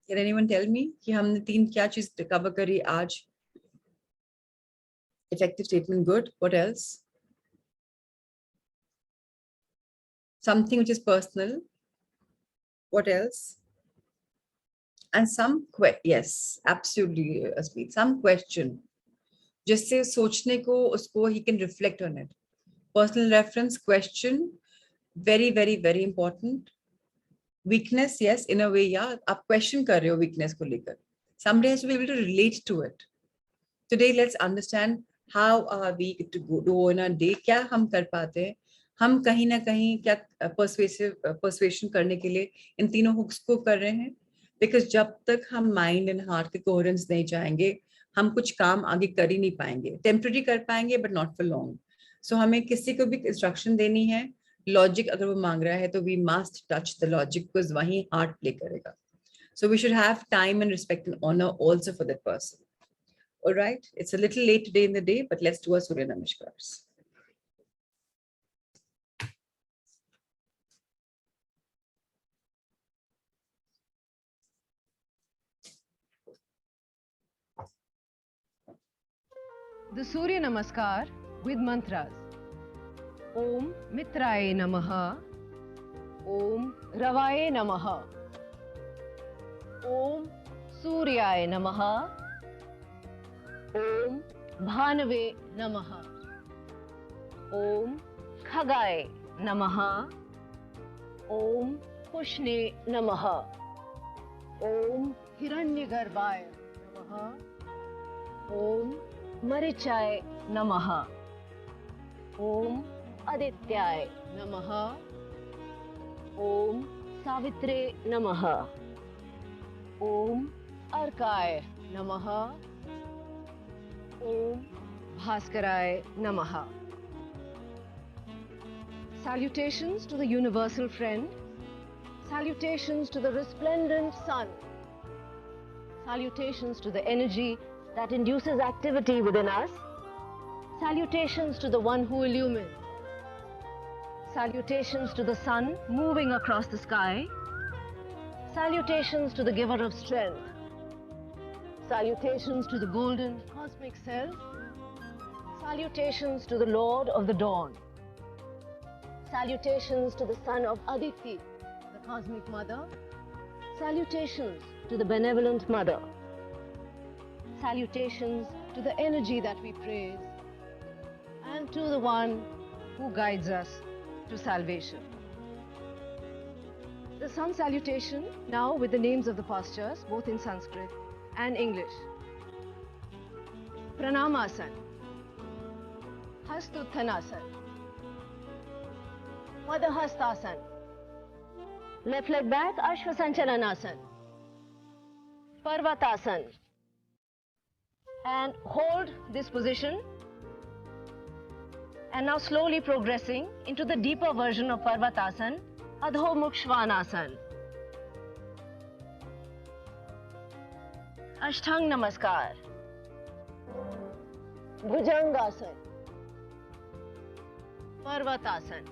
Can anyone tell me कि हमने तीन क्या चीज कवर करी आज? Effective statement, good. What else? Something which is personal. What else? And yes, absolutely, Asmeet. Some question. जिससे सोचने को उसको he can reflect on it. Personal reference, question, very, very, very important. Weakness, yes, in a way, yeah. आप question कर रहे हो weakness को लेकर. Somebody has to be able to relate to it. Today, let's understand how are we to go in a day. क्या हम कर पाते हैं? हम कहीं ना कहीं क्या persuasion करने के लिए इन तीनों hooks को कर रहे हैं? Because जब तक हम mind and heart के coherence नहीं चाहेंगे, हम कुछ काम आगे कर ही नहीं पाएंगे. Temporary कर पाएंगे, but not for long. So हमें किसी को भी instruction देनी है, logic अगर वो मांग रहा है तो we must touch the logic because वहीं heart play करेगा. So we should have time and respect and honor also for that person. All right, it's a little late today in the day, but let's do our Surya Namaskars. The Surya Namaskar with mantras. Om Mitraye Namaha. Om Ravaye Namaha. Om Suryaye Namaha. Om Bhanave Namaha. Om Khagaye Namaha. Om Pushne Namaha. Om Hiranyagarbhaye Namaha. Om Marichaye Namaha. Om Adityaye Namaha. Om Savitre Namaha. Om Arkaye Namaha. Om Bhaskarai Namaha. Salutations to the universal friend. Salutations to the resplendent sun. Salutations to the energy that induces activity within us. Salutations to the one who illumines. Salutations to the sun moving across the sky. Salutations to the giver of strength. Salutations to the golden cosmic self. Salutations to the Lord of the dawn. Salutations to the son of Aditi, the cosmic mother. Salutations to the benevolent mother. Salutations to the energy that we praise, and to the one who guides us to salvation. The sun salutation now with the names of the postures, both in Sanskrit and English. Pranamasana, Hastuttanasana, Madhahastasana, left leg back, Ashvasanchalanasana, Parvatasana, and hold this position. And now slowly progressing into the deeper version of Parvatasana, Adho Mukh Svanasana. Ashtang Namaskar. Bhujangasana. Parvatasana.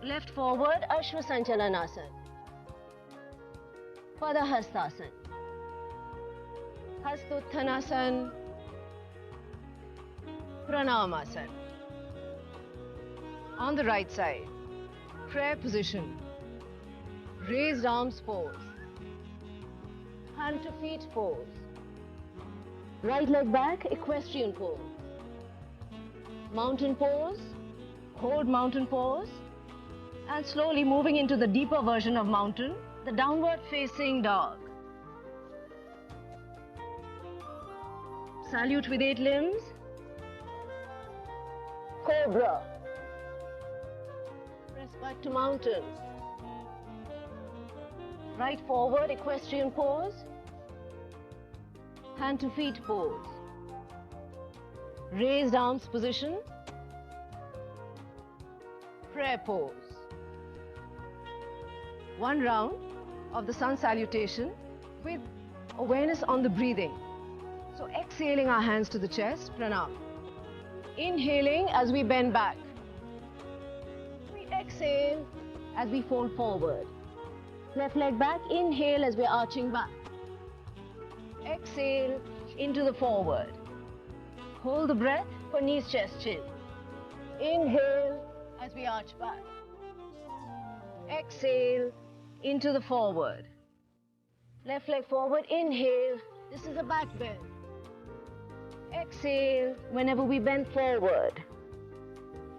Left forward, Ashvasanchalanasana. Padahastasana. Hastuttanasana. Pranamasana. On the right side, prayer position, raised arms pose, hand to feet pose, right leg back, equestrian pose, mountain pose, hold mountain pose, and slowly moving into the deeper version of mountain, the downward facing dog. Salute with 8 limbs. Cobra. Press back to mountain. Right forward, equestrian pose. Hand to feet pose. Raised arms position. Prayer pose. One round of the sun salutation with awareness on the breathing. So exhaling our hands to the chest, pranam. Inhaling as we bend back. We exhale as we fold forward. Left leg back, inhale as we're arching back. Exhale into the forward. Hold the breath for knees, chest, chin. Inhale as we arch back. Exhale into the forward. Left leg forward, inhale. This is a back bend. Exhale whenever we bend forward.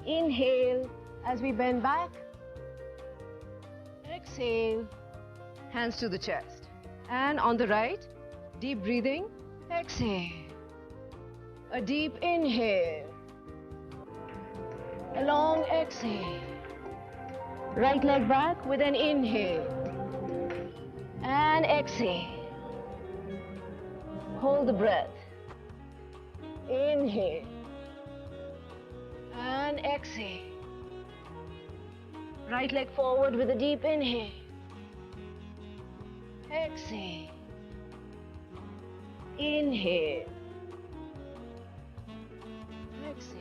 Inhale as we bend back. Exhale, hands to the chest. And on the right, deep breathing. Exhale. A deep inhale. A long exhale. Right leg back with an inhale. And exhale. Hold the breath. Inhale and exhale. Right leg forward with a deep inhale. Exhale. Inhale. Exhale.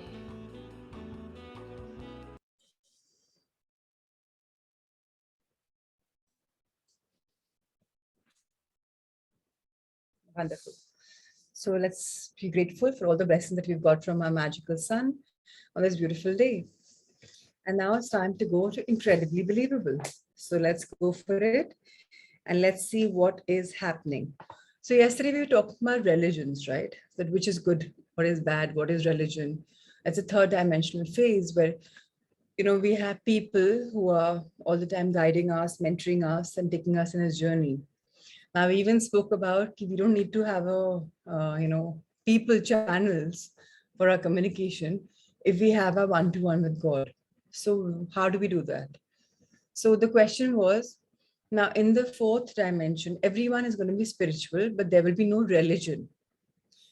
Wonderful. So let's be grateful for all the blessings that we've got from our magical sun on this beautiful day. And now it's time to go to incredibly believable. So let's go for it and let's see what is happening. So yesterday we were talking about religions, right? That which is good, what is bad, what is religion. It's a third dimensional phase where, we have people who are all the time guiding us, mentoring us and taking us in a journey. Now, we even spoke about we don't need to have people channels for our communication if we have a one-to-one with God. So how do we do that? So the question was, now in the fourth dimension, everyone is going to be spiritual, but there will be no religion.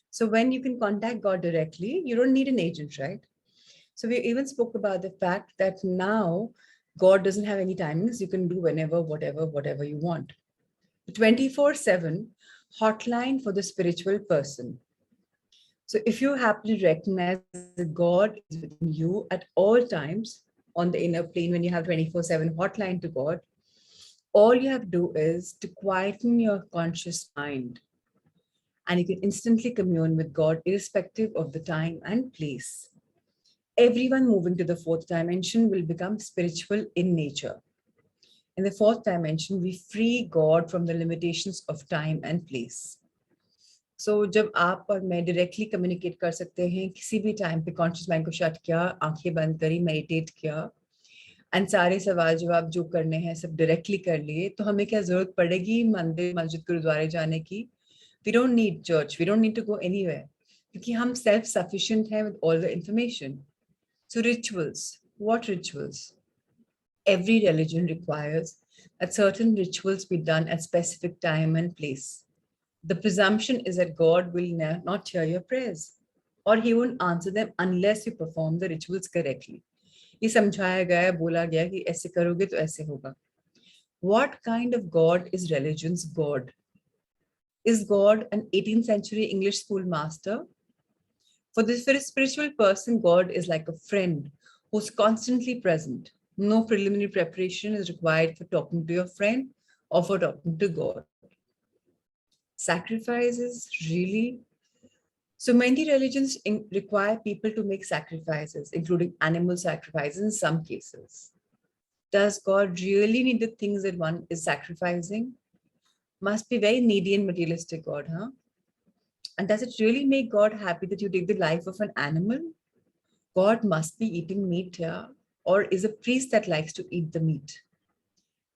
So when you can contact God directly, you don't need an agent, right? So we even spoke about the fact that now God doesn't have any timings. You can do whenever, whatever you want. 24/7 hotline for the spiritual person. So if you happen to recognize that God is within you at all times on the inner plane, when you have 24/7 hotline to God, all you have to do is to quieten your conscious mind, and you can instantly commune with God irrespective of the time and place. Everyone moving to the fourth dimension will become spiritual in nature. In the fourth dimension, we free God from the limitations of time and place. So जब आप और मैं directly communicate कर सकते हैं किसी भी time पे, कॉन्शियस माइंड को शट किया, आंखें बंद करी, मेडिटेट किया, एंड सारे सवाल जवाब जो करने हैं सब डायरेक्टली कर लिए, तो हमें क्या जरूरत पड़ेगी मंदिर मस्जिद गुरुद्वारे जाने की? We don't need church, we don't need to go anywhere, क्योंकि हम सेल्फ सफिशिएंट हैं with all the information. So rituals, what rituals? Every religion requires that certain rituals be done at specific time and place. The presumption is that God will not hear your prayers, or he won't answer them unless you perform the rituals correctly. ये समझाया गया है, बोला गया कि ऐसे करोगे तो ऐसे होगा. What kind of God is religion's God? Is God an 18th century English school master? For a spiritual person, God is like a friend who's constantly present. No preliminary preparation is required for talking to your friend or for talking to God. Sacrifices, really? So many religions require people to make sacrifices, including animal sacrifices in some cases. Does God really need the things that one is sacrificing? Must be very needy and materialistic God, huh? And does it really make God happy that you take the life of an animal? God must be eating meat, yeah? Or is a priest that likes to eat the meat?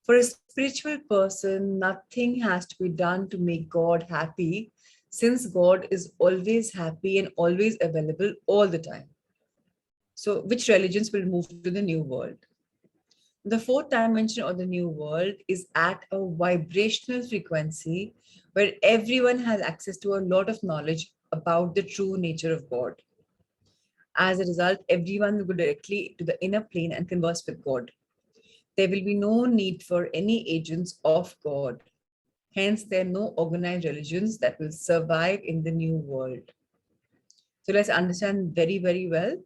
For a spiritual person, nothing has to be done to make God happy, since God is always happy and always available all the time. So which religions will move to the new world? The fourth dimension of the new world is at a vibrational frequency where everyone has access to a lot of knowledge about the true nature of God. As a result, everyone will go directly to the inner plane and converse with God. There will be no need for any agents of God. Hence, there are no organized religions that will survive in the new world. So let's understand very, very well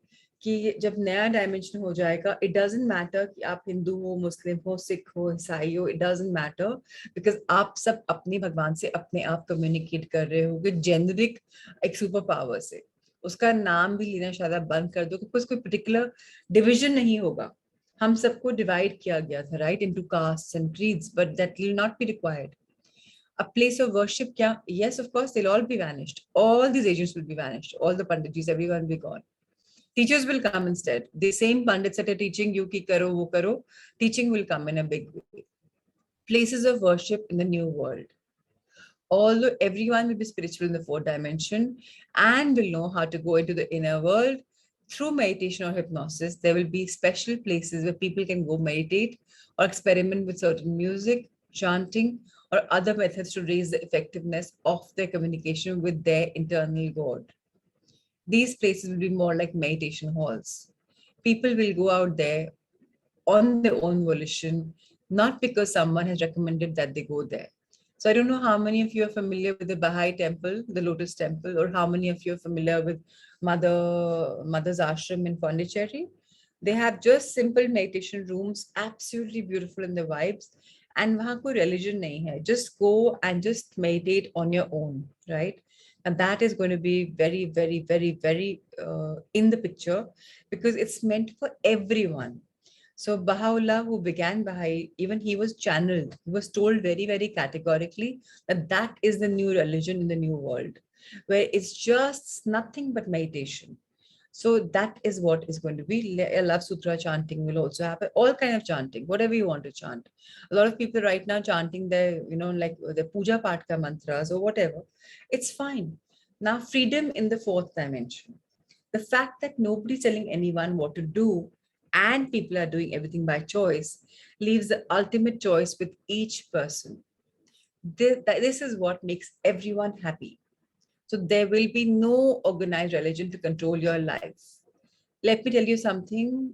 कि जब नया dimension हो जाएगा, it doesn't matter कि आप हिंदू हो, मुस्लिम हो, सिख हो, ईसाई हो, it doesn't matter, because आप सब अपने भगवान से अपने आप कम्युनिकेट कर रहे होगे जेनरिक एक सुपर पावर से. उसका नाम भी लेना शायद आप बंद कर दो, क्योंकि कोई पर्टिकुलर डिविजन नहीं होगा. हम सबको डिवाइड किया गया था, right, into castes and creeds, but that will not be required. A place of worship, kya? Yes, of course, they'll all be vanished. All these agents will be vanished. All the panditjis, everyone will be gone. Teachers will come instead. The same pandits that are teaching you ki karo, wo karo, teaching will come in a big way. Places of worship in the new world. Although everyone will be spiritual in the fourth dimension and will know how to go into the inner world through meditation or hypnosis, there will be special places where people can go meditate or experiment with certain music, chanting, or other methods to raise the effectiveness of their communication with their internal God. These places will be more like meditation halls. People will go out there on their own volition, not because someone has recommended that they go there. So I don't know how many of you are familiar with the Baha'i temple, the Lotus temple, or how many of you are familiar with Mother's ashram in Pondicherry. They have just simple meditation rooms, absolutely beautiful in the vibes, and वहाँ कोई religion नहीं है. Just go and just meditate on your own, right? And that is going to be very, very, very, very in the picture, because it's meant for everyone. So Baha'u'llah, who began Baha'i, even he was channeled. He was told very, very categorically that that is the new religion in the new world, where it's just nothing but meditation. So that is what is going to be. Love Sutra chanting will also happen. All kind of chanting, whatever you want to chant. A lot of people right now chanting their, like the puja part ka mantras or whatever. It's fine. Now, freedom in the fourth dimension. The fact that nobody's telling anyone what to do and people are doing everything by choice leaves the ultimate choice with each person. This is what makes everyone happy. So there will be no organized religion to control your life. Let me tell you something.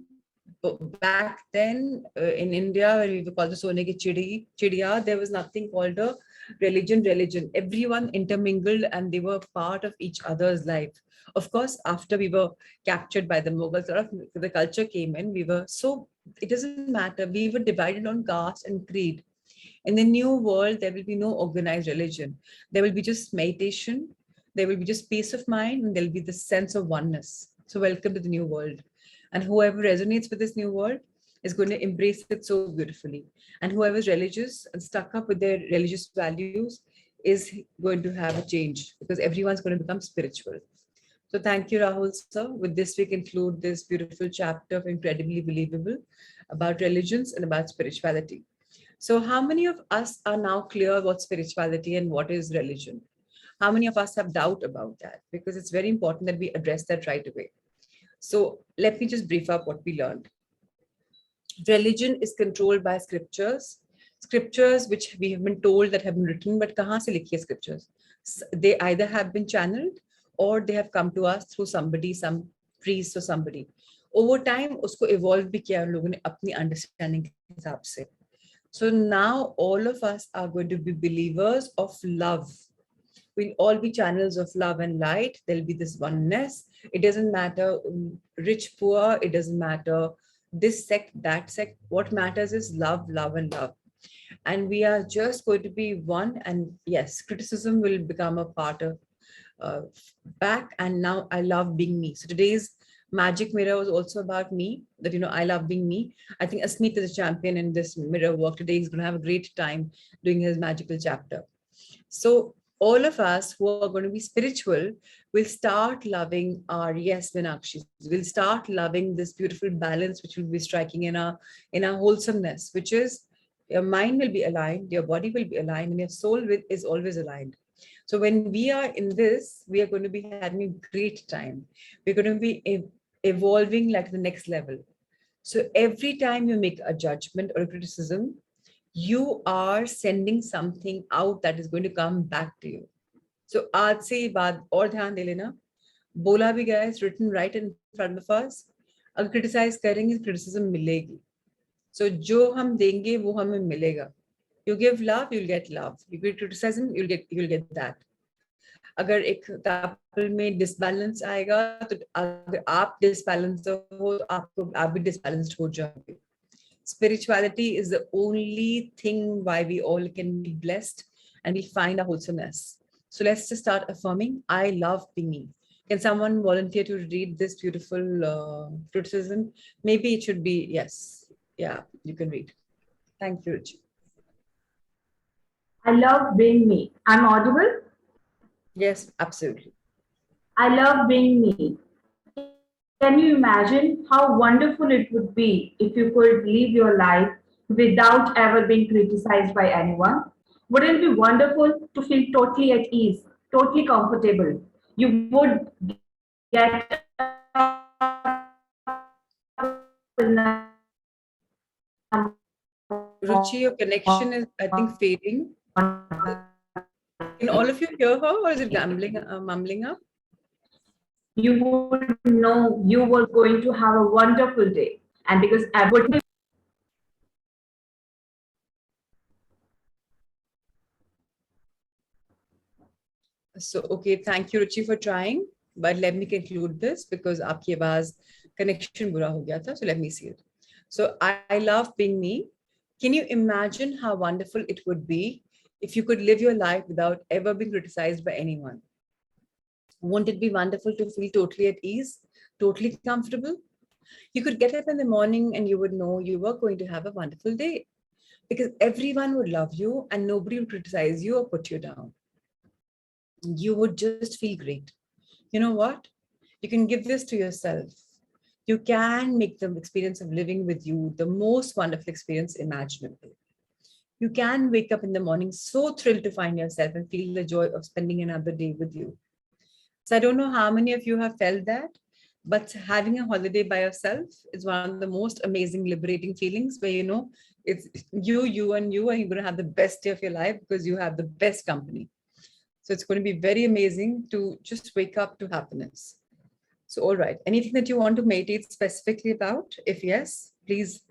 Back then in India, when we were called the Sone ki Chidiya, there was nothing called a religion. Everyone intermingled and they were part of each other's life. Of course, after we were captured by the Mughals, a lot of the culture came in. It doesn't matter. We were divided on caste and creed. In the new world, there will be no organized religion. There will be just meditation. There will be just peace of mind, and there will be the sense of oneness. So welcome to the new world. And whoever resonates with this new world is going to embrace it so beautifully. And whoever is religious and stuck up with their religious values is going to have a change, because everyone's going to become spiritual. So thank you, Rahul sir. With this, we conclude this beautiful chapter of Incredibly Believable about religions and about spirituality. So how many of us are now clear about spirituality and what is religion? How many of us have doubt about that? Because it's very important that we address that right away. So let me just brief up what we learned. Religion is controlled by scriptures which we have been told that have been written, but kahan se likhi hai scriptures? They either have been channeled or they have come to us through somebody, some priest or somebody. Over time, usko evolve bhi kiya logon ne apni understanding ke hisab se. So now all of us are going to be believers of love. We'll all be channels of love and light. There'll be this oneness. It doesn't matter rich, poor. It doesn't matter this sect, that sect. What matters is love, love, and love. And we are just going to be one. And yes, criticism will become a part of back. And now I love being me. So today's magic mirror was also about me, that, I love being me. I think Asmeet is a champion in this mirror work today. He's going to have a great time doing his magical chapter. So all of us who are going to be spiritual will start loving our, yes, Meenakshi, will start loving this beautiful balance, which will be striking in our wholesomeness, which is your mind will be aligned, your body will be aligned, and your soul is always aligned. So when we are in this, we are going to be having a great time. We're going to be evolving like the next level. So every time you make a judgment or a criticism, you are sending something out that is going to come back to you. So आज से ये बात और ध्यान दे लेना, बोला भी गया, it's written right in front of us. अगर criticize करेंगे, criticism मिलेगी. So जो हम देंगे वो हमें मिलेगा. You give love, you'll get love. You give criticism, you'll get that. अगर एक couple में disbalance आएगा, तो अगर आप disbalanced हो, आप भी disbalanced हो जाओगे. Spirituality is the only thing why we all can be blessed and we find our wholesomeness. So let's just start affirming, I love being me. Can someone volunteer to read this beautiful criticism? Maybe it should be, yes. Yeah, you can read. Thank you, Ruchi. I love being me. I'm audible? Yes, absolutely. I love being me. Can you imagine how wonderful it would be if you could live your life without ever being criticized by anyone? Wouldn't it be wonderful to feel totally at ease, totally comfortable? You would get Ruchi, your connection is, I think, fading. Can all of you hear her, or is it mumbling up? You would know you were going to have a wonderful day. And because everybody. So, okay, thank you, Ruchi, for trying. But let me conclude this because aapki awaaz connection bura ho gaya tha. So let me see it. So I love being me. Can you imagine how wonderful it would be if you could live your life without ever being criticized by anyone? Won't it be wonderful to feel totally at ease, totally comfortable? You could get up in the morning and you would know you were going to have a wonderful day because everyone would love you and nobody would criticize you or put you down. You would just feel great. You know what? You can give this to yourself. You can make the experience of living with you the most wonderful experience imaginable. You can wake up in the morning so thrilled to find yourself and feel the joy of spending another day with you. So I don't know how many of you have felt that, but having a holiday by yourself is one of the most amazing, liberating feelings where, it's you, and you're going to have the best day of your life because you have the best company. So it's going to be very amazing to just wake up to happiness. So, all right, anything that you want to meditate specifically about? If yes, please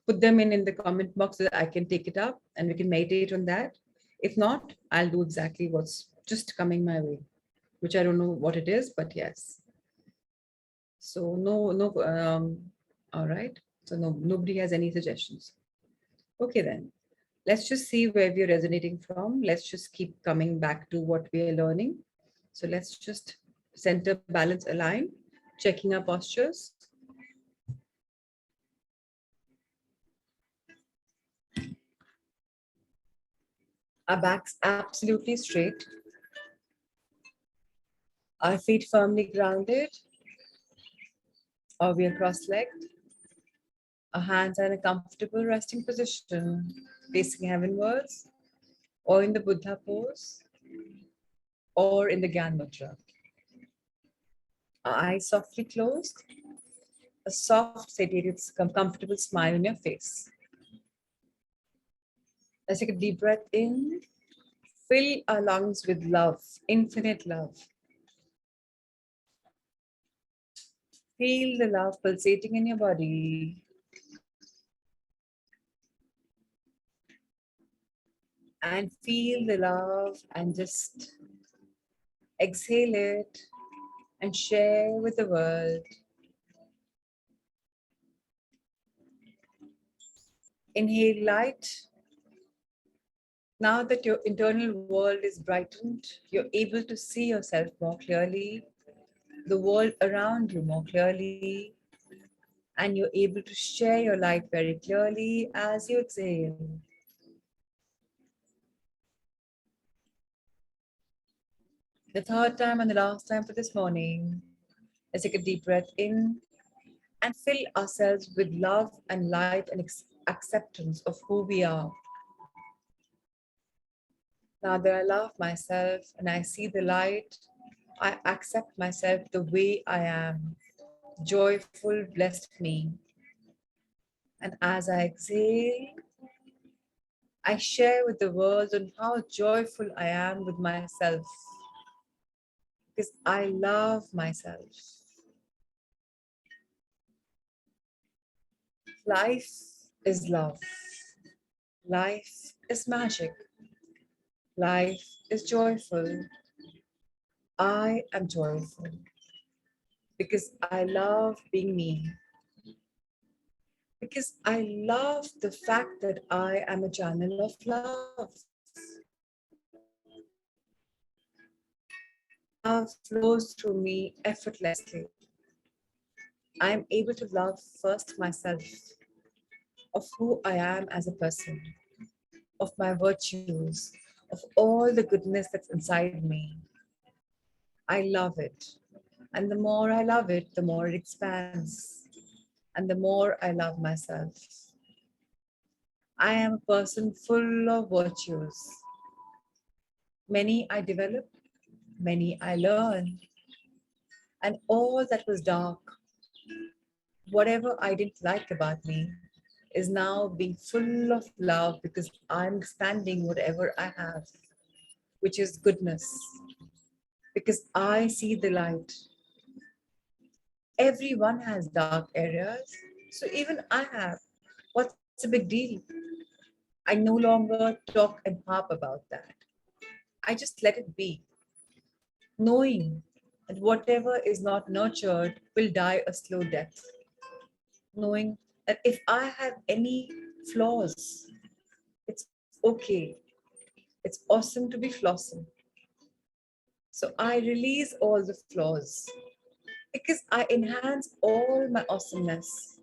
put them in the comment box so that I can take it up and we can meditate on that. If not, I'll do exactly what's just coming my way, which I don't know what it is, but yes. So all right. So nobody has any suggestions. Okay then. Let's just see where we're resonating from. Let's just keep coming back to what we are learning. So let's just center, balance, align, checking our postures. Our backs absolutely straight. Our feet firmly grounded, or we are cross-legged. Our hands are in a comfortable resting position, facing heavenwards, or in the Buddha pose, or in the Gyan Mudra. Our eyes softly closed, a soft, sedated, comfortable smile on your face. Let's take a deep breath in. Fill our lungs with love, infinite love. Feel the love pulsating in your body. And feel the love and just exhale it and share with the world. Inhale light. Now that your internal world is brightened, you're able to see yourself more clearly, the world around you more clearly, and you're able to share your light very clearly as you exhale. The third time and the last time for this morning, let's take a deep breath in and fill ourselves with love and light and acceptance of who we are. Now that I love myself and I see the light, I accept myself the way I am, joyful, blessed me. And as I exhale, I share with the world on how joyful I am with myself, because I love myself. Life is love. Life is magic. Life is joyful. I am joyful because I love being me. Because I love the fact that I am a channel of love. Love flows through me effortlessly. I'm able to love first myself, of who I am as a person, of my virtues, of all the goodness that's inside me. I love it. And the more I love it, the more it expands. And the more I love myself. I am a person full of virtues. Many I develop, many I learn. And all that was dark, whatever I didn't like about me, is now being full of love because I'm expanding whatever I have, which is goodness. Because I see the light. Everyone has dark areas, so even I have. What's the big deal? I no longer talk and harp about that. I just let it be, knowing that whatever is not nurtured will die a slow death. Knowing that if I have any flaws, it's okay. It's awesome to be flossing. So I release all the flaws because I enhance all my awesomeness.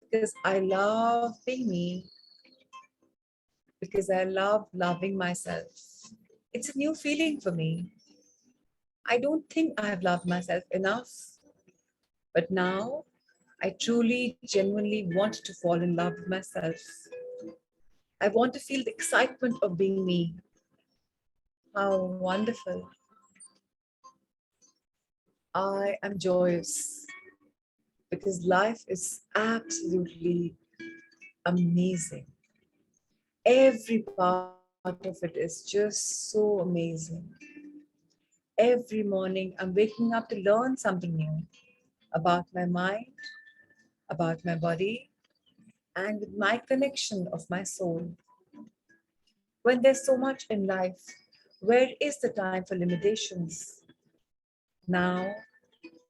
Because I love being me. Because I love loving myself. It's a new feeling for me. I don't think I have loved myself enough. But now I truly, genuinely want to fall in love with myself. I want to feel the excitement of being me. How wonderful. I am joyous because life is absolutely amazing. Every part of it is just so amazing. Every morning, I'm waking up to learn something new about my mind, about my body, and with my connection of my soul. When there's so much in life, where is the time for limitations? Now,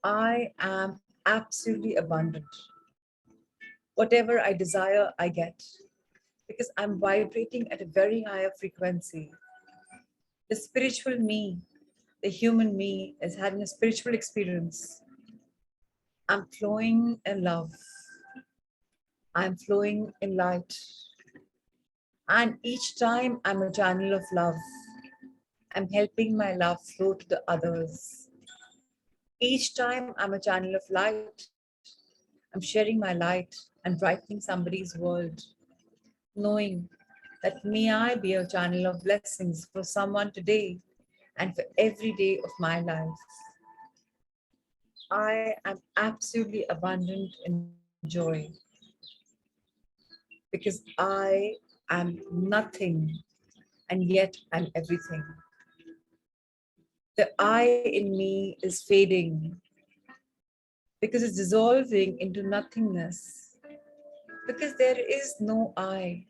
I am absolutely abundant. Whatever I desire, I get because I'm vibrating at a very higher frequency. The spiritual me, the human me, is having a spiritual experience. I'm flowing in love. I'm flowing in light. And each time I'm a channel of love, I'm helping my love flow to the others. Each time I'm a channel of light, I'm sharing my light and brightening somebody's world, knowing that may I be a channel of blessings for someone today and for every day of my life. I am absolutely abundant in joy because I am nothing and yet I'm everything. The I in me is fading because it's dissolving into nothingness because there is no I.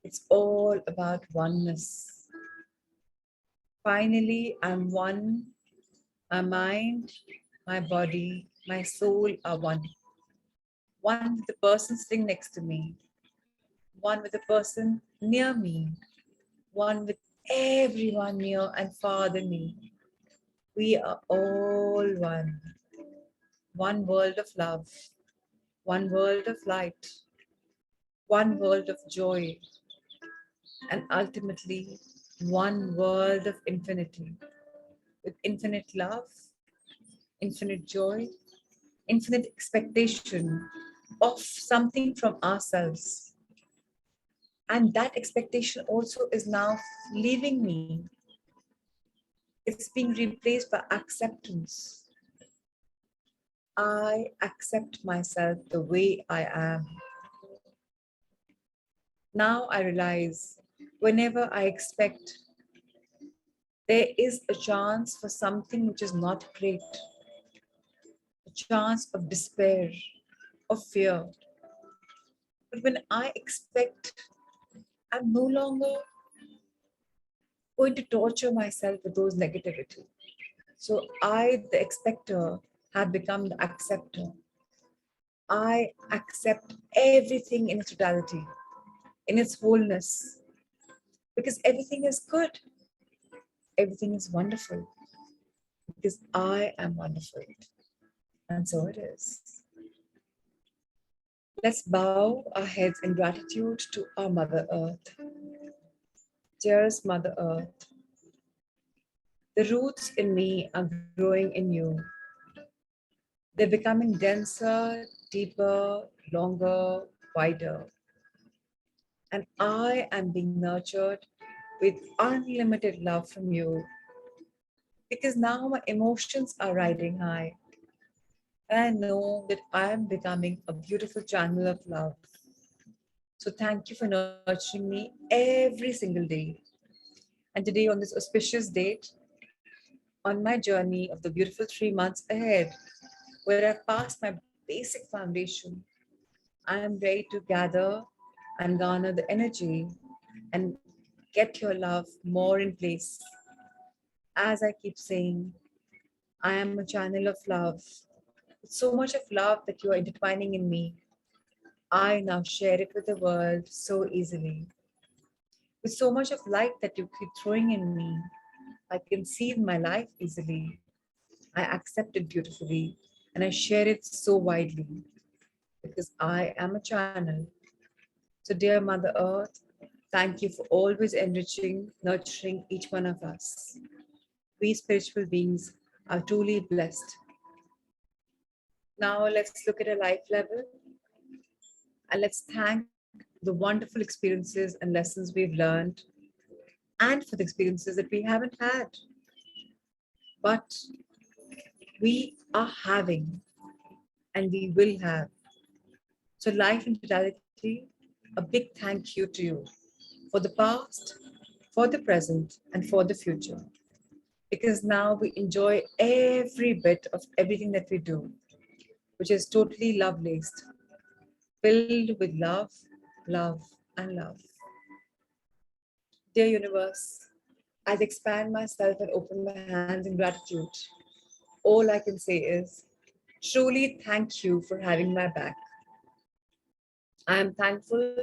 It's all about oneness. Finally, I'm one. My mind, my body, my soul are one. One with the person sitting next to me, one with the person near me, one with everyone near and far than me. We are all one. One world of love, one world of light, one world of joy, and ultimately one world of infinity with infinite love, infinite joy, infinite expectation of something from ourselves. And that expectation also is now leaving me. It's being replaced by acceptance. I accept myself the way I am. Now I realize whenever I expect, there is a chance for something which is not great, a chance of despair, of fear. But when I expect, I'm no longer going to torture myself with those negativity. So I, the expector, have become the acceptor. I accept everything in its totality, in its wholeness, because everything is good. Everything is wonderful because I am wonderful. And so it is. Let's bow our heads in gratitude to our Mother Earth. Dearest Mother Earth, the roots in me are growing in you. They're becoming denser, deeper, longer, wider. And I am being nurtured with unlimited love from you because now my emotions are riding high. And I know that I am becoming a beautiful channel of love. So thank you for nurturing me every single day. And today, on this auspicious date, on my journey of the beautiful 3 months ahead, where I've passed my basic foundation, I am ready to gather and garner the energy and get your love more in place. As I keep saying, I am a channel of love. With so much of love that you are intertwining in me, I now share it with the world so easily. With so much of light that you keep throwing in me, I conceive my life easily. I accept it beautifully and I share it so widely because I am a channel. So, dear Mother Earth, thank you for always enriching, nurturing each one of us. We spiritual beings are truly blessed. Now, let's look at a life level and let's thank the wonderful experiences and lessons we've learned and for the experiences that we haven't had. But we are having and we will have. So, life in totality, a big thank you to you for the past, for the present, and for the future. Because now we enjoy every bit of everything that we do, which is totally love laced, filled with love, love, and love. Dear universe, as I expand myself and open my hands in gratitude, all I can say is truly thank you for having my back. I am thankful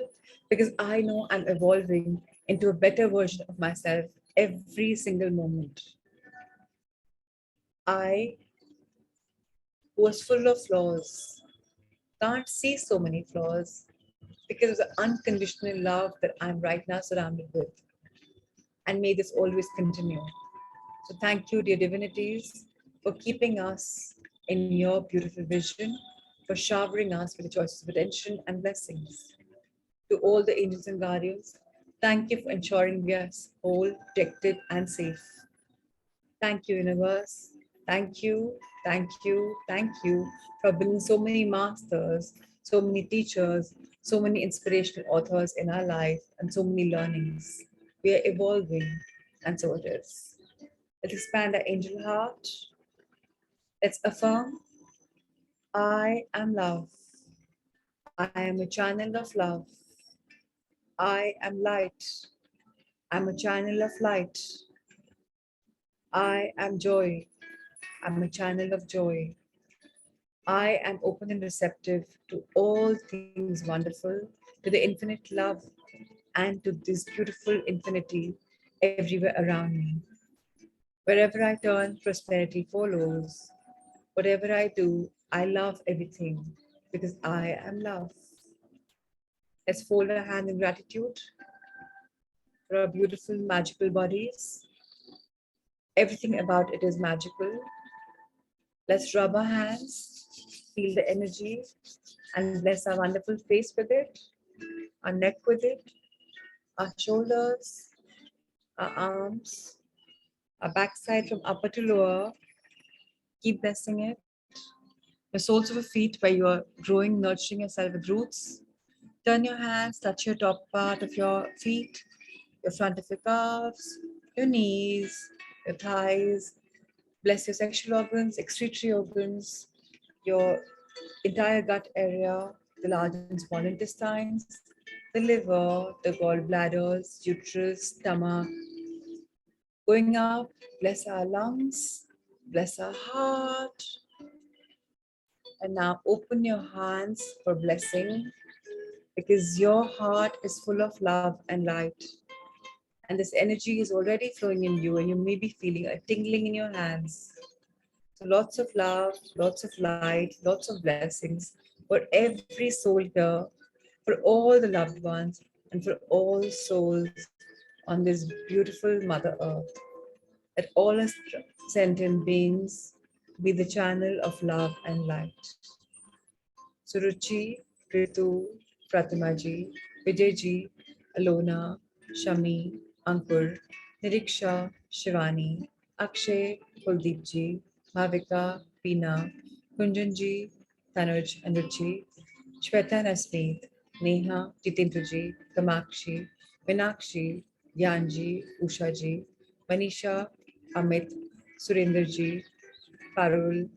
because I know I'm evolving into a better version of myself every single moment. I was full of flaws, can't see so many flaws because of the unconditional love that I'm right now surrounded with. And may this always continue. So thank you, dear divinities, for keeping us in your beautiful vision, for showering us with the choices of attention and blessings. To all the angels and guardians, thank you for ensuring we are whole, protected, and safe. Thank you, universe. Thank you, thank you, thank you for bringing so many masters, so many teachers, so many inspirational authors in our life, and so many learnings. We are evolving, and so it is. Let's expand our angel heart. Let's affirm I am love. I am a channel of love. I am light. I'm a channel of light. I am joy. I'm a channel of joy. I am open and receptive to all things wonderful, to the infinite love, and to this beautiful infinity everywhere around me. Wherever I turn, prosperity follows. Whatever I do, I love everything because I am love. Let's fold our hand in gratitude for our beautiful, magical bodies. Everything about it is magical. Let's rub our hands, feel the energy, and bless our wonderful face with it, our neck with it, our shoulders, our arms, our backside from upper to lower. Keep blessing it. The soles of your feet where you are growing, nurturing yourself with roots. Turn your hands, touch your top part of your feet, your front of your calves, your knees, your thighs. Bless your sexual organs, excretory organs, your entire gut area, the large and small intestines, the liver, the gallbladders, uterus, stomach. Going up, bless our lungs, bless our heart. And now open your hands for blessing because your heart is full of love and light. And this energy is already flowing in you, and you may be feeling a tingling in your hands. So lots of love, lots of light, lots of blessings for every soul here, for all the loved ones, and for all souls on this beautiful Mother Earth. That all us sentient beings be the channel of love and light. Suruchi, Ritu, Pratimaji, Vijayji, Alona, Shami, Ankur, Niriksha, Shivani, Akshay, Kuldeepji, Bhavika, Peena, Kunjanji, Tanuj and Ruchi, Shweta Nasmeet, Neha, Jitendraji, Kamakshi, Minakshi, Gyanji, Ushaji, Manisha, Amit, Surendraji, Parul,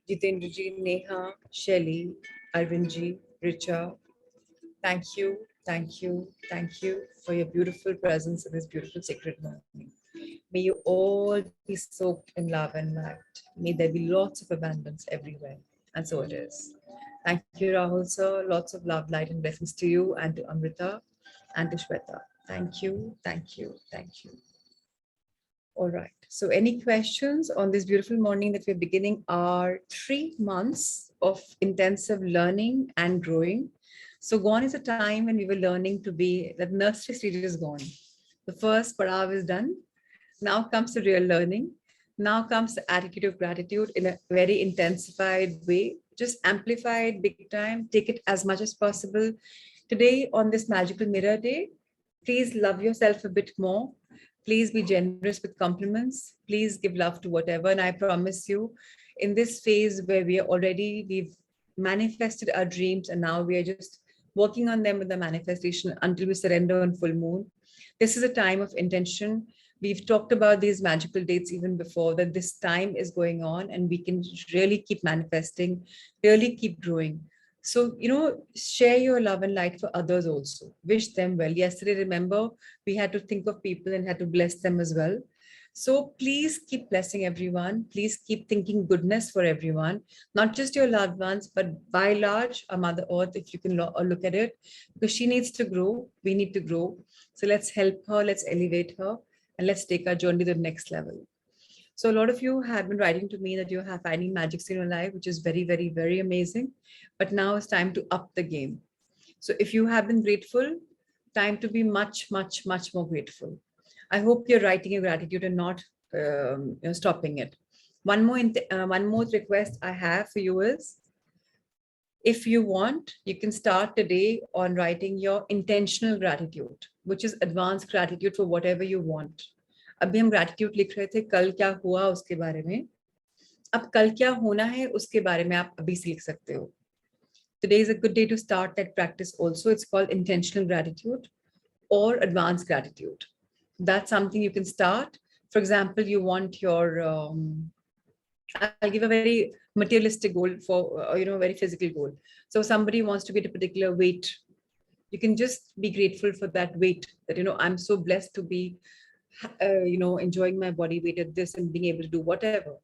Jitendraji, Neha, Shelly, Arvindji, Richa. Thank you, thank you, thank you for your beautiful presence in this beautiful sacred morning. May you all be soaked in love and light. May there be lots of abundance everywhere. And so it is. Thank you, Rahul sir. Lots of love, light, and blessings to you and to Amrita and to Shweta. Thank you, thank you, thank you. All right. So any questions on this beautiful morning that we're beginning our 3 months of intensive learning and growing? So gone is a time when we were learning to be, that nursery stage is gone. The first parav is done. Now comes the real learning. Now comes the attitude of gratitude in a very intensified way. Just amplify it big time. Take it as much as possible. Today on this magical mirror day, please love yourself a bit more. Please be generous with compliments. Please give love to whatever. And I promise you, in this phase where we've manifested our dreams and now we are just working on them with the manifestation until we surrender on full moon. This is a time of intention. We've talked about these magical dates even before, that this time is going on and we can really keep manifesting, really keep growing. So, share your love and light for others also. Wish them well. Yesterday, remember, we had to think of people and had to bless them as well. So please keep blessing everyone. Please keep thinking goodness for everyone, not just your loved ones, but by large, our Mother Earth, if you can look at it, because she needs to grow. We need to grow. So let's help her, let's elevate her, and let's take our journey to the next level. So a lot of you have been writing to me that you have finding magics in your life, which is very, very, very amazing. But now it's time to up the game. So if you have been grateful, time to be much, much, much more grateful. I hope you're writing your gratitude and not stopping it. One more request I have for you is, if you want, you can start today on writing your intentional gratitude, which is advanced gratitude for whatever you want. अभी हम gratitude लिख रहे थे कल क्या हुआ उसके बारे में. अब कल क्या होना है उसके बारे में आप अभी से लिख सकते हो. Today is a good day to start that practice also. It's called intentional gratitude or advanced gratitude. That's something you can start. For example, you want your, I'll give a very materialistic goal for, very physical goal. So somebody wants to get a particular weight. You can just be grateful for that weight, that, I'm so blessed to be, enjoying my body weight at this and being able to do whatever.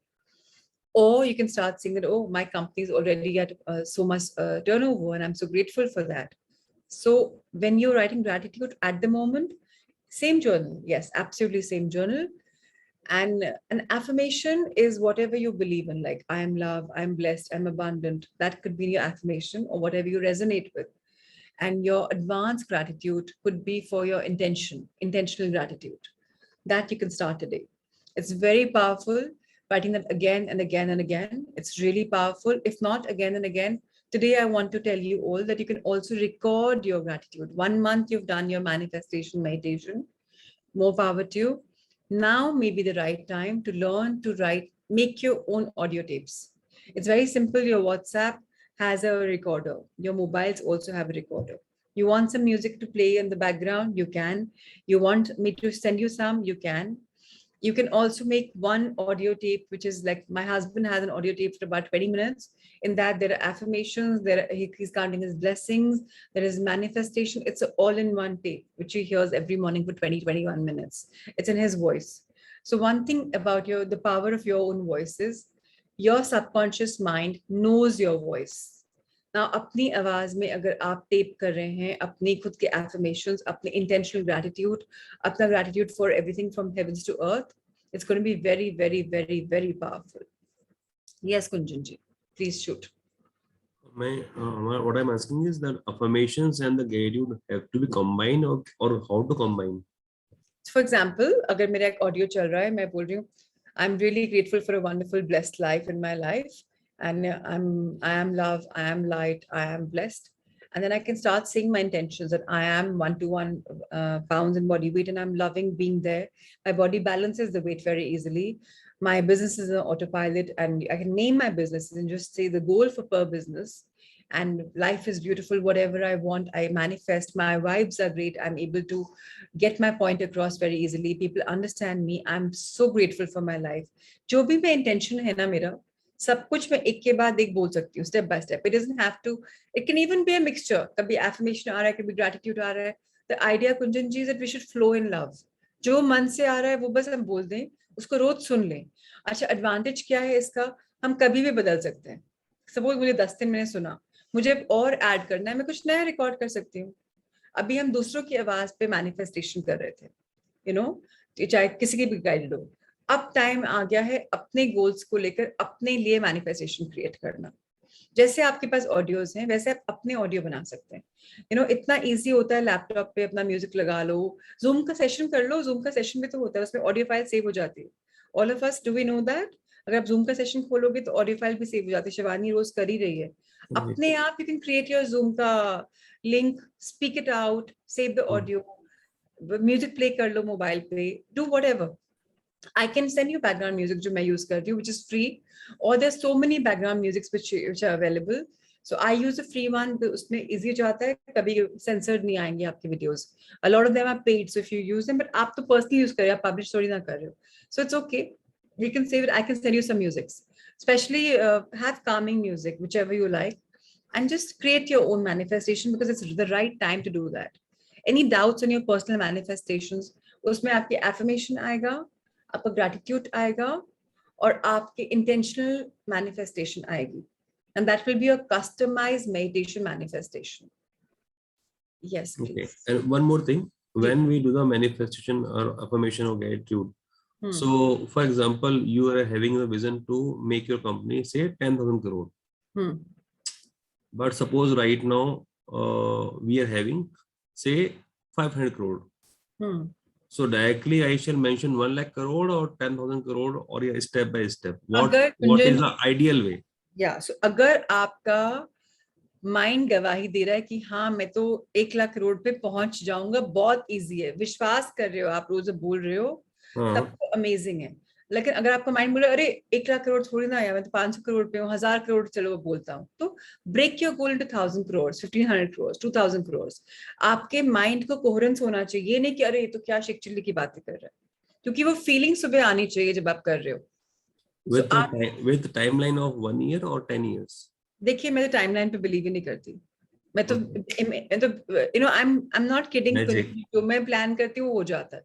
Or you can start saying that, oh, my company's already at so much turnover and I'm so grateful for that. So when you're writing gratitude at the moment, same journal. Yes, absolutely same journal. And an affirmation is whatever you believe in, like I am love, I'm blessed, I'm abundant. That could be your affirmation or whatever you resonate with. And your advanced gratitude could be for your intentional gratitude. That you can start today. It's very powerful. Writing that again and again and again. It's really powerful. If not again and again, today I want to tell you all that you can also record your gratitude. 1 month you've done your manifestation meditation. More power to you. Now may be the right time to learn to write, make your own audio tapes. It's very simple. Your WhatsApp has a recorder. Your mobiles also have a recorder. You want some music to play in the background? You can. You want me to send you some? You can. You can also make one audio tape, which is like my husband has an audio tape for about 20 minutes. In that, there are affirmations, he's counting his blessings, there is manifestation. It's an all-in-one tape, which he hears every morning for 20-21 minutes. It's in his voice. So one thing about the power of your own voice is your subconscious mind knows your voice. Now, अपनी आवाज में अगर आप tape कर रहे हैं अपनी खुद के affirmations, अपने intentional gratitude, अपना gratitude for everything from heavens to earth, it's going to be very, very, very, very powerful. Yes, Kunjan ji, please shoot. What I'm asking is that affirmations and the gratitude have to be combined or how to combine? For example, अगर मेरा एक audio चल रहा है, मैं बोल रही हूँ, I'm really grateful for a wonderful, blessed life in my life. And I am love, I am light, I am blessed. And then I can start saying my intentions that I am 1 to 1 pounds in body weight and I'm loving being there. My body balances the weight very easily. My business is an autopilot and I can name my businesses and just say the goal for per business. And life is beautiful. Whatever I want, I manifest. My vibes are great. I'm able to get my point across very easily. People understand me. I'm so grateful for my life. जो भी मैं intention है ना मेरा, सब कुछ मैं एक के बाद एक बोल सकती हूँ step by step. It doesn't have to. It can even be a mixture. कभी affirmation आ रहा है, कभी gratitude आ रहा है. The idea, Kunjan ji, is that we should flow in love. जो मन से आ रहा है वो बस हम बोल दें, उसको रोज सुन लें. अच्छा, एडवांटेज क्या है इसका? हम कभी भी बदल सकते हैं. सपोज मुझे 10 दिन मैंने सुना, मुझे और ऐड करना है, मैं कुछ नया रिकॉर्ड कर सकती हूँ. अभी हम दूसरों की आवाज पे मैनिफेस्टेशन कर रहे थे, चाहे किसी की भी गाइडेड हो. अब टाइम आ गया है अपने गोल्स को लेकर अपने लिए मैनिफेस्टेशन क्रिएट करना. जैसे आपके पास ऑडियोज हैं वैसे आप अपने ऑडियो बना सकते हैं. इतना इजी होता है. लैपटॉप पे अपना म्यूजिक लगा लो, जूम का सेशन कर लो. जूम का सेशन में तो होता है, उसमें ऑडियो फाइल सेव हो जाती है. All of us do we know that. अगर आप जूम का सेशन खोलोगे तो ऑडियो फाइल भी सेव हो जाती है. शिवानी रोज कर ही रही है. अपने आप you can create your zoom का link, speak it out, save the audio, music play कर लो मोबाइल पे, do whatever. I can send you background music जो मैं use करती हूँ, which is free, or there's so many background musics which are available. So I use a free one. उसमें easy जाता है, कभी censored नहीं आएंगे आपके videos. A lot of them are paid, so if you use them, but आप तो personally use कर रहे हो, आप publish थोड़ी ना कर रहे हो. So it's okay. You can save it. I can send you some musics. Especially have calming music, whichever you like, and just create your own manifestation because it's the right time to do that. Any doubts on your personal manifestations? उसमें आपकी affirmation आएगा, आपका gratitude आएगा, और आपके intentional manifestation आएगी. And that will be a customized meditation manifestation. Yes, please. Okay. And one more thing, when we do the manifestation or affirmation or gratitude, so for example, you are having a vision to make your company say 10,000 crore. But suppose right now we are having say 500 crore. So directly I shall mention 1 lakh crore or 10,000 crore, or yeah, step by step. What is the ideal way? Yeah, so अगर आपका mind गवाही दे रहा है कि हाँ मैं तो 1 लाख करोड़ पे पहुंच जाऊंगा, बहुत इजी है, विश्वास कर रहे हो, आप रोज बोल रहे हो, तब तो अमेजिंग है. लेकिन अगर आपका माइंड बोल रहा है अरे 1 लाख करोड़ थोड़ी ना है, मैं तो 500 करोड़ पे हूँ, 1000 करोड़ चलो वो बोलता हूँ, तो break your goal into 1000 crore, 1500 crore, 2000 crore. आपके माइंड को कोहेरेंस होना चाहिए. ये नहीं कि अरे ये तो क्या शिक चिल्ली की बातें कर रहा है, क्योंकि वो फीलिंग सुबह आनी चाहिए जब आप कर रहे हो. With timeline of 1 year or 10 years? देखिए मैं तो टाइमलाइन पे बिलीव ही नहीं करती. मैं तो you know I am not kidding. जो मैं प्लान करती हूँ वो हो जाता है.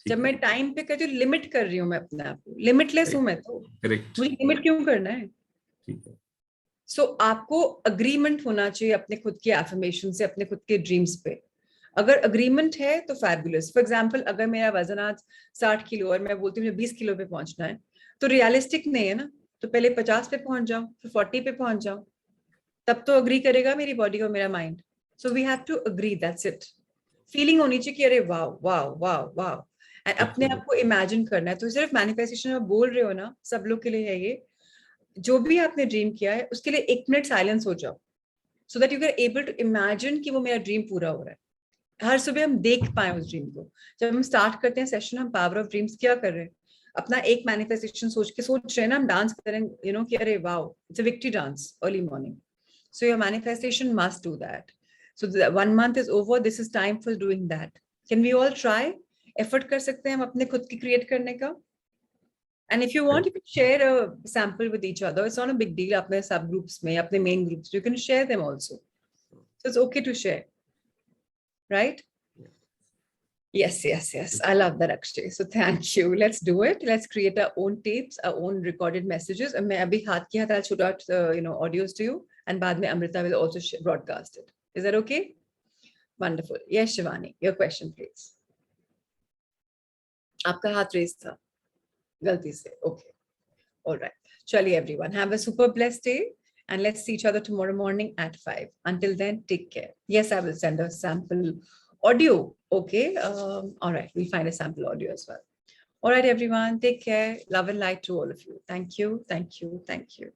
जब मैं टाइम पे करती हूँ, लिमिट कर रही हूँ मैं अपने आप को, लिमिटलेस हूँ मैं तो. मुझे लिमिट क्यों करना है? सो आपको अग्रीमेंट होना चाहिए अपने खुद के एफर्मेशन से, अपने खुद के ड्रीम्स पे. अगर अग्रीमेंट है तो फैबुलस. फॉर एग्जाम्पल, अगर मेरा वजन आज 60 किलो और मैं बोलती हूँ मुझे 20 किलो पे पहुंचना है, तो रियलिस्टिक नहीं है ना. तो पहले 50 पे पहुंच जाओ, फिर 40 पे पहुंच जाओ, तब तो अग्री करेगा मेरी बॉडी और मेरा mind. So we have to agree, that's it. Feeling होनी चाहिए कि अरे वाह वाह वाह वाह, एंड अपने आप को इमेजिन करना है. तो सिर्फ मैनिफेस्टेशन में बोल रहे हो ना, सब लोग के लिए है ये. जो भी आपने ड्रीम किया है उसके लिए 1 मिनट साइलेंस हो जाओ, so that you can able to imagine कि वो मेरा ड्रीम पूरा हो रहा है. हर सुबह हम देख पाए उस ड्रीम को. जब हम स्टार्ट करते हैं सेशन, हम पावर ऑफ ड्रीम्स क्या कर रहे हैं, अपना एक मैनिफेस्टेशन सोच रहे हैं ना, हम डांस करें, यू नो, कि अरे wow, it's a victory dance early morning. So your manifestation must do that. So the 1 month is over. This is time for doing that. Can we all try? Effort कर सकते हैं हम अपने खुद की create करने का. And if you want, you can share a sample with each other. It's not a big deal. अपने sub groups में, अपने main groups, you can share them also. So it's okay to share, right? Yes, yes, yes. I love that, Akshay. So thank you. Let's do it. Let's create our own tapes, our own recorded messages. And मैं अभी हाथ के हाथ I'll shoot out, audios to you. And बाद में Amrita will also broadcast it. Is that okay? Wonderful. Yes, Shivani, your question, please. आपका हाथ raise था, गलती से. Okay. All right. Chaliye, everyone. Have a super blessed day. And let's see each other tomorrow morning at 5. Until then, take care. Yes, I will send a sample audio. Okay. All right. We'll find a sample audio as well. All right, everyone. Take care. Love and light to all of you. Thank you. Thank you. Thank you.